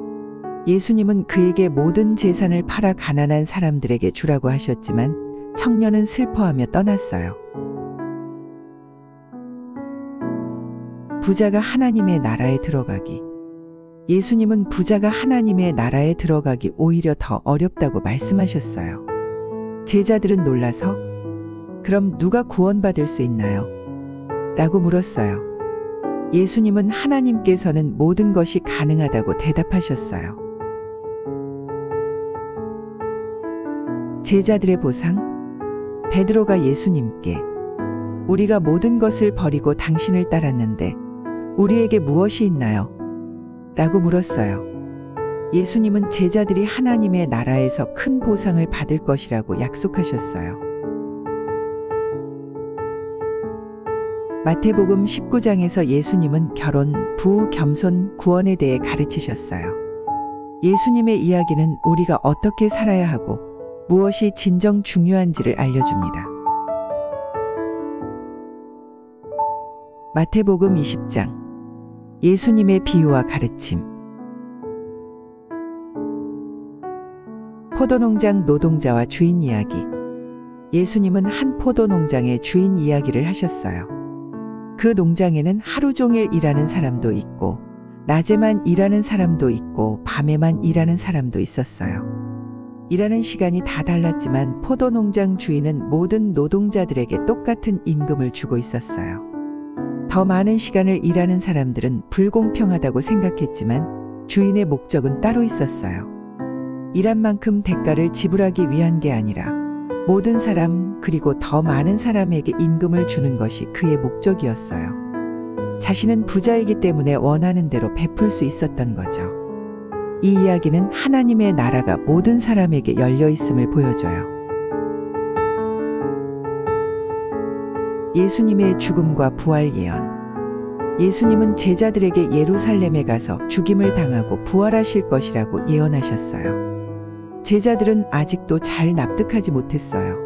예수님은 그에게 모든 재산을 팔아 가난한 사람들에게 주라고 하셨지만 청년은 슬퍼하며 떠났어요. 부자가 하나님의 나라에 들어가기. 예수님은 부자가 하나님의 나라에 들어가기 오히려 더 어렵다고 말씀하셨어요. 제자들은 놀라서 그럼 누가 구원받을 수 있나요? 라고 물었어요. 예수님은 하나님께서는 모든 것이 가능하다고 대답하셨어요. 제자들의 보상. 베드로가 예수님께 우리가 모든 것을 버리고 당신을 따랐는데 우리에게 무엇이 있나요? 라고 물었어요. 예수님은 제자들이 하나님의 나라에서 큰 보상을 받을 것이라고 약속하셨어요. 마태복음 19장에서 예수님은 결혼, 부부 겸손, 구원에 대해 가르치셨어요. 예수님의 이야기는 우리가 어떻게 살아야 하고 무엇이 진정 중요한지를 알려줍니다. 마태복음 20장. 예수님의 비유와 가르침. 포도농장 노동자와 주인 이야기. 예수님은 한 포도농장의 주인 이야기를 하셨어요. 그 농장에는 하루 종일 일하는 사람도 있고, 낮에만 일하는 사람도 있고, 밤에만 일하는 사람도 있었어요. 일하는 시간이 다 달랐지만 포도농장 주인은 모든 노동자들에게 똑같은 임금을 주고 있었어요. 더 많은 시간을 일하는 사람들은 불공평하다고 생각했지만 주인의 목적은 따로 있었어요. 일한 만큼 대가를 지불하기 위한 게 아니라 모든 사람 그리고 더 많은 사람에게 임금을 주는 것이 그의 목적이었어요. 자신은 부자이기 때문에 원하는 대로 베풀 수 있었던 거죠. 이 이야기는 하나님의 나라가 모든 사람에게 열려 있음을 보여줘요. 예수님의 죽음과 부활 예언. 예수님은 제자들에게 예루살렘에 가서 죽임을 당하고 부활하실 것이라고 예언하셨어요. 제자들은 아직도 잘 납득하지 못했어요.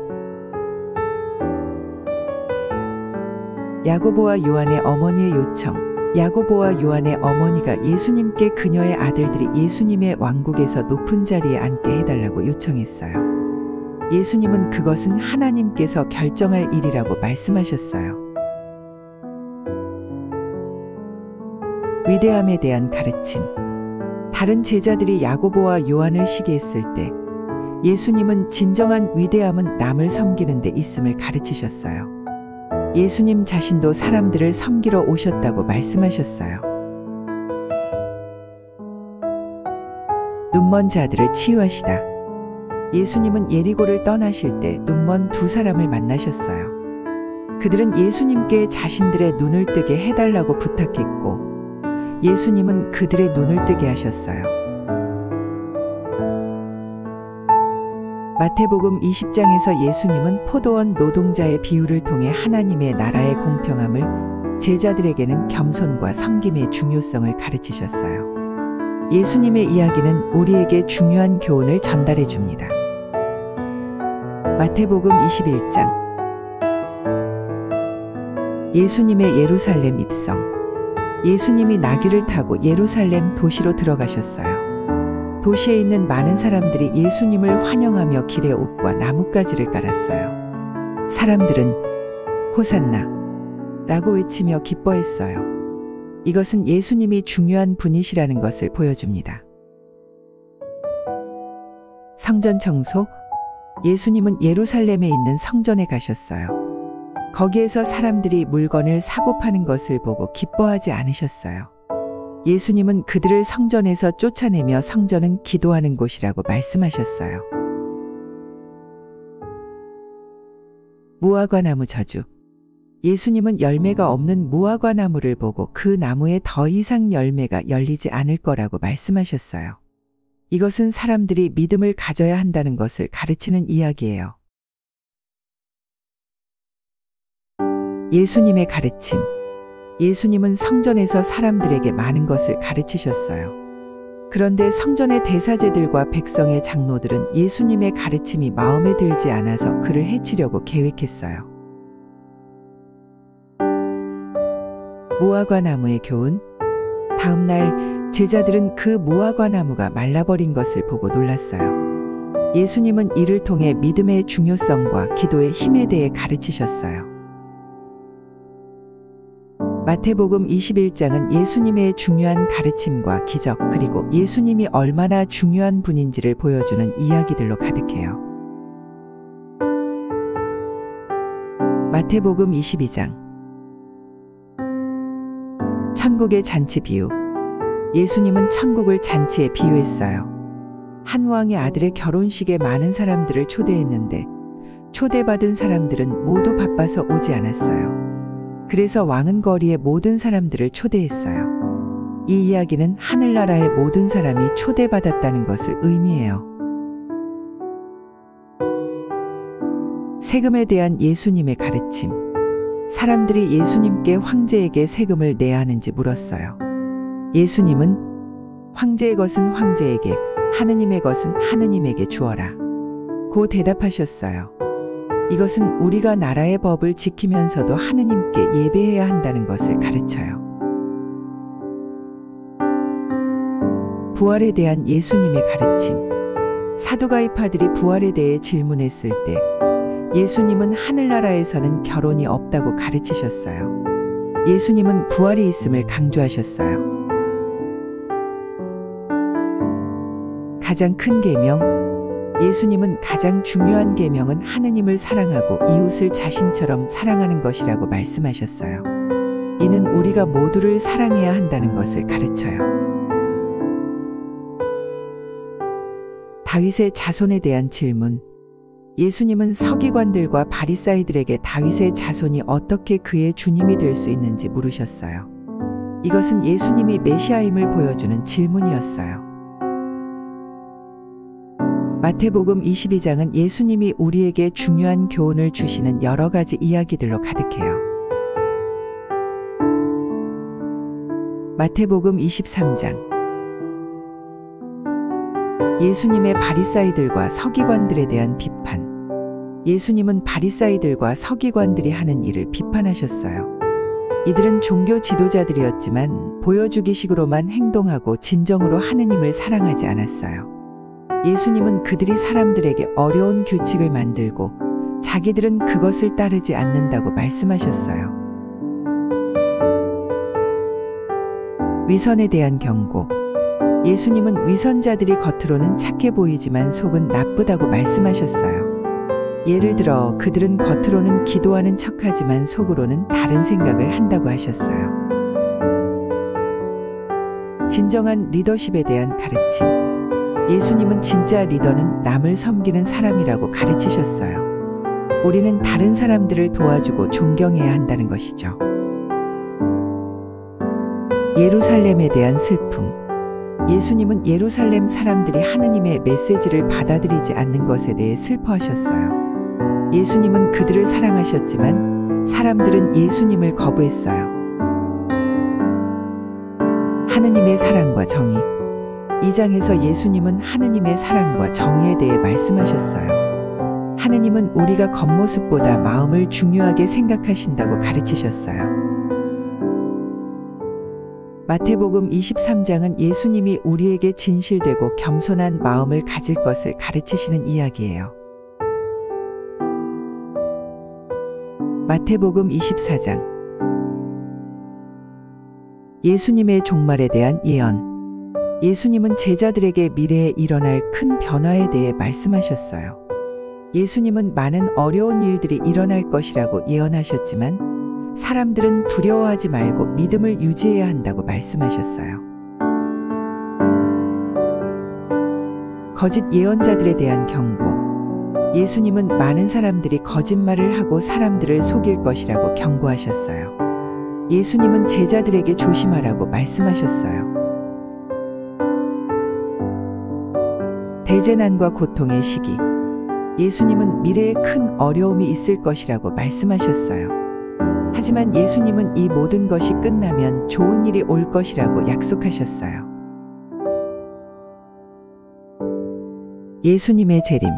야고보와 요한의 어머니의 요청. 야고보와 요한의 어머니가 예수님께 그녀의 아들들이 예수님의 왕국에서 높은 자리에 앉게 해달라고 요청했어요. 예수님은 그것은 하나님께서 결정할 일이라고 말씀하셨어요. 위대함에 대한 가르침. 다른 제자들이 야고보와 요한을 시기했을 때 예수님은 진정한 위대함은 남을 섬기는 데 있음을 가르치셨어요. 예수님 자신도 사람들을 섬기러 오셨다고 말씀하셨어요. 눈먼 자들을 치유하시다. 예수님은 예리고를 떠나실 때 눈먼 두 사람을 만나셨어요. 그들은 예수님께 자신들의 눈을 뜨게 해달라고 부탁했고 예수님은 그들의 눈을 뜨게 하셨어요. 마태복음 20장에서 예수님은 포도원 노동자의 비유를 통해 하나님의 나라의 공평함을, 제자들에게는 겸손과 섬김의 중요성을 가르치셨어요. 예수님의 이야기는 우리에게 중요한 교훈을 전달해 줍니다. 마태복음 21장. 예수님의 예루살렘 입성. 예수님이 나귀를 타고 예루살렘 도시로 들어가셨어요. 도시에 있는 많은 사람들이 예수님을 환영하며 길에 옷과 나뭇가지를 깔았어요. 사람들은 호산나 라고 외치며 기뻐했어요. 이것은 예수님이 중요한 분이시라는 것을 보여줍니다. 성전 청소. 예수님은 예루살렘에 있는 성전에 가셨어요. 거기에서 사람들이 물건을 사고 파는 것을 보고 기뻐하지 않으셨어요. 예수님은 그들을 성전에서 쫓아내며 성전은 기도하는 곳이라고 말씀하셨어요. 무화과 나무 저주. 예수님은 열매가 없는 무화과 나무를 보고 그 나무에 더 이상 열매가 열리지 않을 거라고 말씀하셨어요. 이것은 사람들이 믿음을 가져야 한다는 것을 가르치는 이야기예요. 예수님의 가르침. 예수님은 성전에서 사람들에게 많은 것을 가르치셨어요. 그런데 성전의 대사제들과 백성의 장로들은 예수님의 가르침이 마음에 들지 않아서 그를 해치려고 계획했어요. 무화과 나무의 교훈. 다음 날 제자들은 그 무화과 나무가 말라버린 것을 보고 놀랐어요. 예수님은 이를 통해 믿음의 중요성과 기도의 힘에 대해 가르치셨어요. 마태복음 21장은 예수님의 중요한 가르침과 기적, 그리고 예수님이 얼마나 중요한 분인지를 보여주는 이야기들로 가득해요. 마태복음 22장. 천국의 잔치 비유. 예수님은 천국을 잔치에 비유했어요. 한 왕의 아들의 결혼식에 많은 사람들을 초대했는데 초대받은 사람들은 모두 바빠서 오지 않았어요. 그래서 왕은 거리에 모든 사람들을 초대했어요. 이 이야기는 하늘나라의 모든 사람이 초대받았다는 것을 의미해요. 세금에 대한 예수님의 가르침. 사람들이 예수님께 황제에게 세금을 내야 하는지 물었어요. 예수님은 황제의 것은 황제에게, 하느님의 것은 하느님에게 주어라 고 대답하셨어요. 이것은 우리가 나라의 법을 지키면서도 하느님께 예배해야 한다는 것을 가르쳐요. 부활에 대한 예수님의 가르침. 사두가이파들이 부활에 대해 질문했을 때 예수님은 하늘나라에서는 결혼이 없다고 가르치셨어요. 예수님은 부활이 있음을 강조하셨어요. 가장 큰 계명. 예수님은 가장 중요한 계명은 하느님을 사랑하고 이웃을 자신처럼 사랑하는 것이라고 말씀하셨어요. 이는 우리가 모두를 사랑해야 한다는 것을 가르쳐요. 다윗의 자손에 대한 질문. 예수님은 서기관들과 바리사이들에게 다윗의 자손이 어떻게 그의 주님이 될 수 있는지 물으셨어요. 이것은 예수님이 메시아임을 보여주는 질문이었어요. 마태복음 22장은 예수님이 우리에게 중요한 교훈을 주시는 여러 가지 이야기들로 가득해요. 마태복음 23장. 예수님의 바리사이들과 서기관들에 대한 비판. 예수님은 바리사이들과 서기관들이 하는 일을 비판하셨어요. 이들은 종교 지도자들이었지만 보여주기식으로만 행동하고 진정으로 하느님을 사랑하지 않았어요. 예수님은 그들이 사람들에게 어려운 규칙을 만들고 자기들은 그것을 따르지 않는다고 말씀하셨어요. 위선에 대한 경고. 예수님은 위선자들이 겉으로는 착해 보이지만 속은 나쁘다고 말씀하셨어요. 예를 들어 그들은 겉으로는 기도하는 척하지만 속으로는 다른 생각을 한다고 하셨어요. 진정한 리더십에 대한 가르침. 예수님은 진짜 리더는 남을 섬기는 사람이라고 가르치셨어요. 우리는 다른 사람들을 도와주고 존경해야 한다는 것이죠. 예루살렘에 대한 슬픔. 예수님은 예루살렘 사람들이 하느님의 메시지를 받아들이지 않는 것에 대해 슬퍼하셨어요. 예수님은 그들을 사랑하셨지만 사람들은 예수님을 거부했어요. 하느님의 사랑과 정의. 이 장에서 예수님은 하느님의 사랑과 정의에 대해 말씀하셨어요. 하느님은 우리가 겉모습보다 마음을 중요하게 생각하신다고 가르치셨어요. 마태복음 23장은 예수님이 우리에게 진실되고 겸손한 마음을 가질 것을 가르치시는 이야기예요. 마태복음 24장. 예수님의 종말에 대한 예언. 예수님은 제자들에게 미래에 일어날 큰 변화에 대해 말씀하셨어요. 예수님은 많은 어려운 일들이 일어날 것이라고 예언하셨지만 사람들은 두려워하지 말고 믿음을 유지해야 한다고 말씀하셨어요. 거짓 예언자들에 대한 경고. 예수님은 많은 사람들이 거짓말을 하고 사람들을 속일 것이라고 경고하셨어요. 예수님은 제자들에게 조심하라고 말씀하셨어요. 대재난과 고통의 시기. 예수님은 미래에 큰 어려움이 있을 것이라고 말씀하셨어요. 하지만 예수님은 이 모든 것이 끝나면 좋은 일이 올 것이라고 약속하셨어요. 예수님의 재림.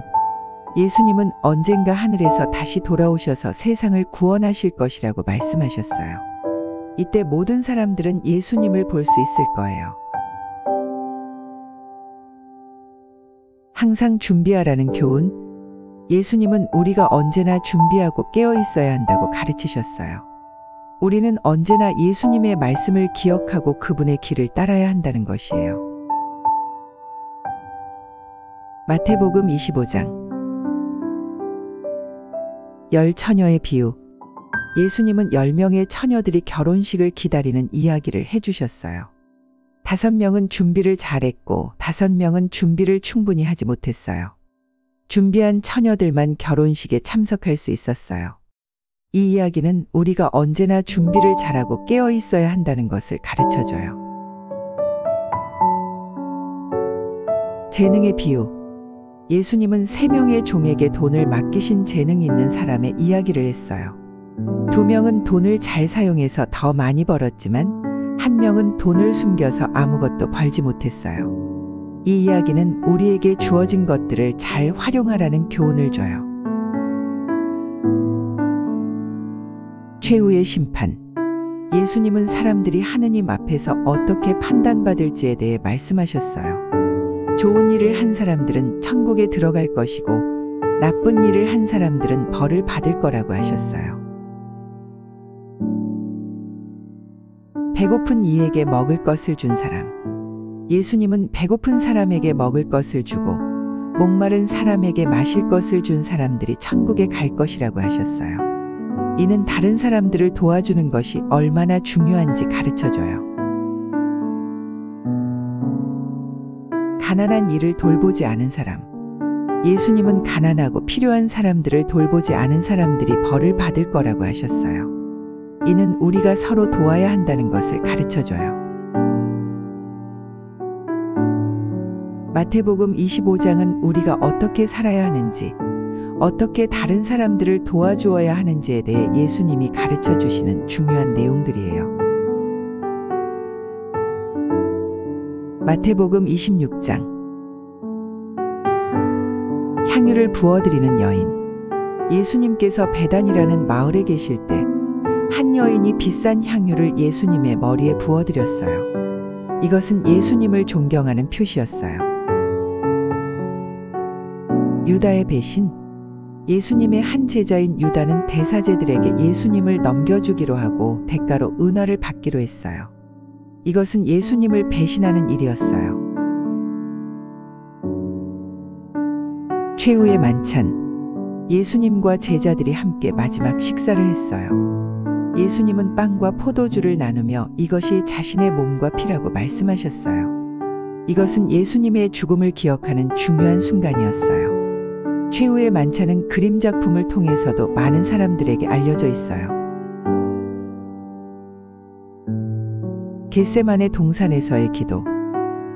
예수님은 언젠가 하늘에서 다시 돌아오셔서 세상을 구원하실 것이라고 말씀하셨어요. 이때 모든 사람들은 예수님을 볼 수 있을 거예요. 항상 준비하라는 교훈. 예수님은 우리가 언제나 준비하고 깨어 있어야 한다고 가르치셨어요. 우리는 언제나 예수님의 말씀을 기억하고 그분의 길을 따라야 한다는 것이에요. 마태복음 25장. 열 처녀의 비유. 예수님은 10명의 처녀들이 결혼식을 기다리는 이야기를 해주셨어요. 5명은 준비를 잘했고 5명은 준비를 충분히 하지 못했어요. 준비한 처녀들만 결혼식에 참석할 수 있었어요. 이 이야기는 우리가 언제나 준비를 잘하고 깨어 있어야 한다는 것을 가르쳐줘요. 재능의 비유. 예수님은 3명의 종에게 돈을 맡기신 재능 있는 사람의 이야기를 했어요. 2명은 돈을 잘 사용해서 더 많이 벌었지만 1명은 돈을 숨겨서 아무것도 벌지 못했어요. 이 이야기는 우리에게 주어진 것들을 잘 활용하라는 교훈을 줘요. 최후의 심판. 예수님은 사람들이 하느님 앞에서 어떻게 판단받을지에 대해 말씀하셨어요. 좋은 일을 한 사람들은 천국에 들어갈 것이고 나쁜 일을 한 사람들은 벌을 받을 거라고 하셨어요. 배고픈 이에게 먹을 것을 준 사람. 예수님은 배고픈 사람에게 먹을 것을 주고 목마른 사람에게 마실 것을 준 사람들이 천국에 갈 것이라고 하셨어요. 이는 다른 사람들을 도와주는 것이 얼마나 중요한지 가르쳐줘요. 가난한 이를 돌보지 않은 사람. 예수님은 가난하고 필요한 사람들을 돌보지 않은 사람들이 벌을 받을 거라고 하셨어요. 이는 우리가 서로 도와야 한다는 것을 가르쳐줘요. 마태복음 25장은 우리가 어떻게 살아야 하는지, 어떻게 다른 사람들을 도와주어야 하는지에 대해 예수님이 가르쳐 주시는 중요한 내용들이에요. 마태복음 26장. 향유를 부어드리는 여인. 예수님께서 베단이라는 마을에 계실 때 한 여인이 비싼 향유를 예수님의 머리에 부어드렸어요. 이것은 예수님을 존경하는 표시였어요. 유다의 배신. 예수님의 한 제자인 유다는 대사제들에게 예수님을 넘겨주기로 하고 대가로 은화를 받기로 했어요. 이것은 예수님을 배신하는 일이었어요. 최후의 만찬. 예수님과 제자들이 함께 마지막 식사를 했어요. 예수님은 빵과 포도주를 나누며 이것이 자신의 몸과 피라고 말씀하셨어요. 이것은 예수님의 죽음을 기억하는 중요한 순간이었어요. 최후의 만찬은 그림 작품을 통해서도 많은 사람들에게 알려져 있어요. 겟세마네 동산에서의 기도.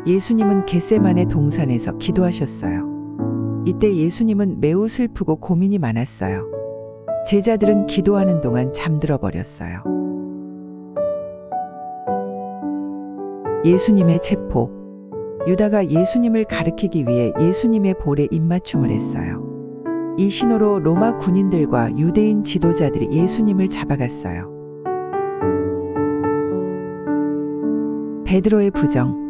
예수님은 겟세마네 동산에서 기도하셨어요. 이때 예수님은 매우 슬프고 고민이 많았어요. 제자들은 기도하는 동안 잠들어 버렸어요. 예수님의 체포. 유다가 예수님을 가리키기 위해 예수님의 볼에 입맞춤을 했어요. 이 신호로 로마 군인들과 유대인 지도자들이 예수님을 잡아갔어요. 베드로의 부정.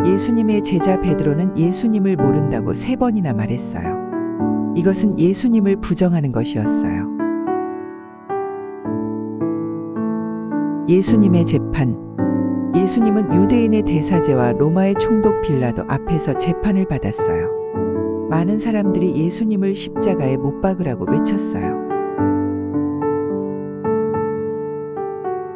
예수님의 제자 베드로는 예수님을 모른다고 3번이나 말했어요. 이것은 예수님을 부정하는 것이었어요. 예수님의 재판. 예수님은 유대인의 대사제와 로마의 총독 빌라도 앞에서 재판을 받았어요. 많은 사람들이 예수님을 십자가에 못 박으라고 외쳤어요.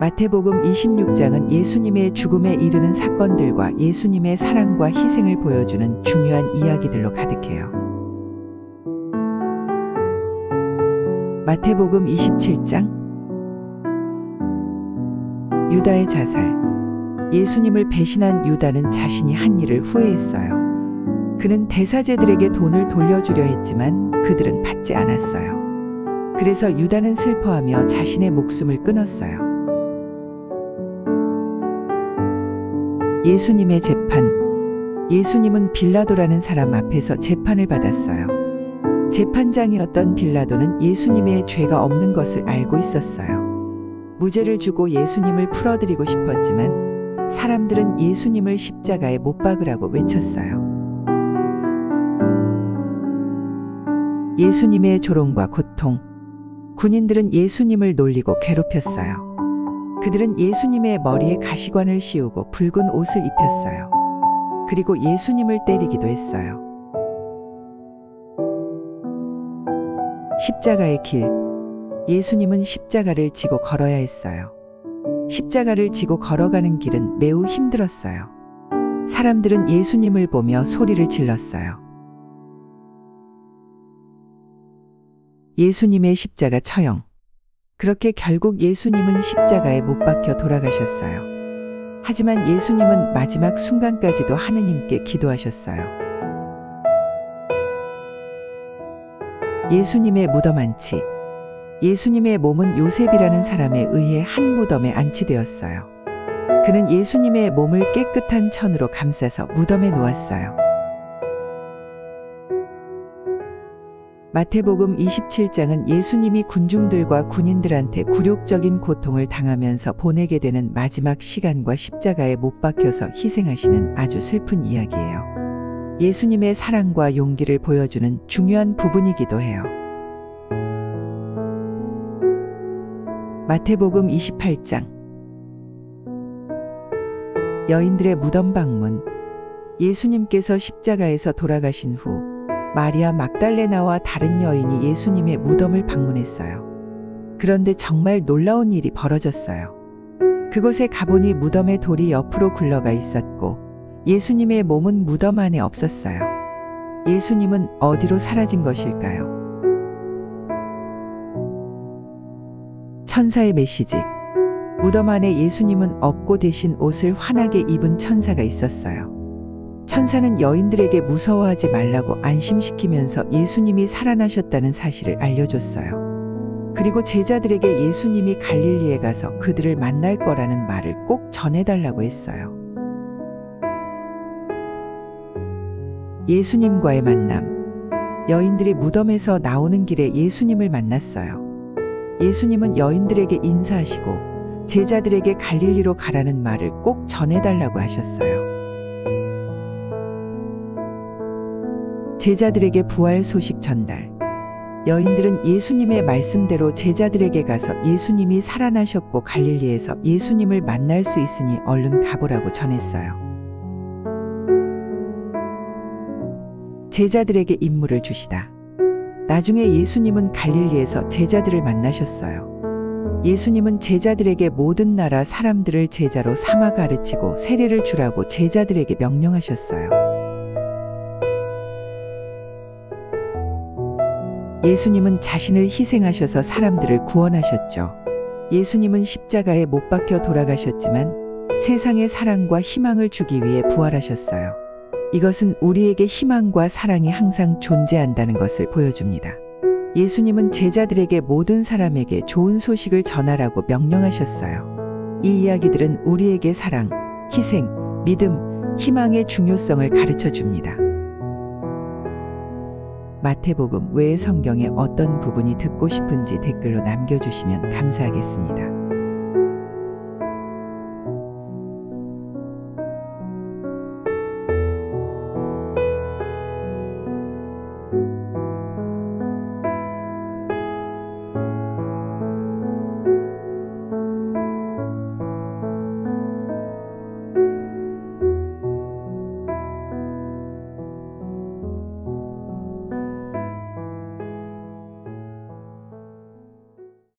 마태복음 26장은 예수님의 죽음에 이르는 사건들과 예수님의 사랑과 희생을 보여주는 중요한 이야기들로 가득해요. 마태복음 27장. 유다의 자살. 예수님을 배신한 유다는 자신이 한 일을 후회했어요. 그는 대사제들에게 돈을 돌려주려 했지만 그들은 받지 않았어요. 그래서 유다는 슬퍼하며 자신의 목숨을 끊었어요. 예수님의 재판. 예수님은 빌라도라는 사람 앞에서 재판을 받았어요. 재판장이었던 빌라도는 예수님의 죄가 없는 것을 알고 있었어요. 무죄를 주고 예수님을 풀어드리고 싶었지만 사람들은 예수님을 십자가에 못 박으라고 외쳤어요. 예수님의 조롱과 고통. 군인들은 예수님을 놀리고 괴롭혔어요. 그들은 예수님의 머리에 가시관을 씌우고 붉은 옷을 입혔어요. 그리고 예수님을 때리기도 했어요. 십자가의 길. 예수님은 십자가를 지고 걸어야 했어요. 십자가를 지고 걸어가는 길은 매우 힘들었어요. 사람들은 예수님을 보며 소리를 질렀어요. 예수님의 십자가 처형. 그렇게 결국 예수님은 십자가에 못 박혀 돌아가셨어요. 하지만 예수님은 마지막 순간까지도 하느님께 기도하셨어요. 예수님의 무덤 안치. 예수님의 몸은 요셉이라는 사람에 의해 한 무덤에 안치되었어요. 그는 예수님의 몸을 깨끗한 천으로 감싸서 무덤에 놓았어요. 마태복음 27장은 예수님이 군중들과 군인들한테 굴욕적인 고통을 당하면서 보내게 되는 마지막 시간과 십자가에 못 박혀서 희생하시는 아주 슬픈 이야기예요. 예수님의 사랑과 용기를 보여주는 중요한 부분이기도 해요. 마태복음 28장. 여인들의 무덤 방문. 예수님께서 십자가에서 돌아가신 후 마리아 막달레나와 다른 여인이 예수님의 무덤을 방문했어요. 그런데 정말 놀라운 일이 벌어졌어요. 그곳에 가보니 무덤의 돌이 옆으로 굴러가 있었고 예수님의 몸은 무덤 안에 없었어요. 예수님은 어디로 사라진 것일까요? 천사의 메시지. 무덤 안에 예수님은 없고 대신 옷을 환하게 입은 천사가 있었어요. 천사는 여인들에게 무서워하지 말라고 안심시키면서 예수님이 살아나셨다는 사실을 알려줬어요. 그리고 제자들에게 예수님이 갈릴리에 가서 그들을 만날 거라는 말을 꼭 전해달라고 했어요. 예수님과의 만남. 여인들이 무덤에서 나오는 길에 예수님을 만났어요. 예수님은 여인들에게 인사하시고 제자들에게 갈릴리로 가라는 말을 꼭 전해달라고 하셨어요. 제자들에게 부활 소식 전달. 여인들은 예수님의 말씀대로 제자들에게 가서 예수님이 살아나셨고 갈릴리에서 예수님을 만날 수 있으니 얼른 가보라고 전했어요. 제자들에게 임무를 주시다. 나중에 예수님은 갈릴리에서 제자들을 만나셨어요. 예수님은 제자들에게 모든 나라 사람들을 제자로 삼아 가르치고 세례를 주라고 제자들에게 명령하셨어요. 예수님은 자신을 희생하셔서 사람들을 구원하셨죠. 예수님은 십자가에 못 박혀 돌아가셨지만 세상에 사랑과 희망을 주기 위해 부활하셨어요. 이것은 우리에게 희망과 사랑이 항상 존재한다는 것을 보여줍니다. 예수님은 제자들에게 모든 사람에게 좋은 소식을 전하라고 명령하셨어요. 이 이야기들은 우리에게 사랑, 희생, 믿음, 희망의 중요성을 가르쳐 줍니다. 마태복음 외의 성경의 어떤 부분이 듣고 싶은지 댓글로 남겨주시면 감사하겠습니다.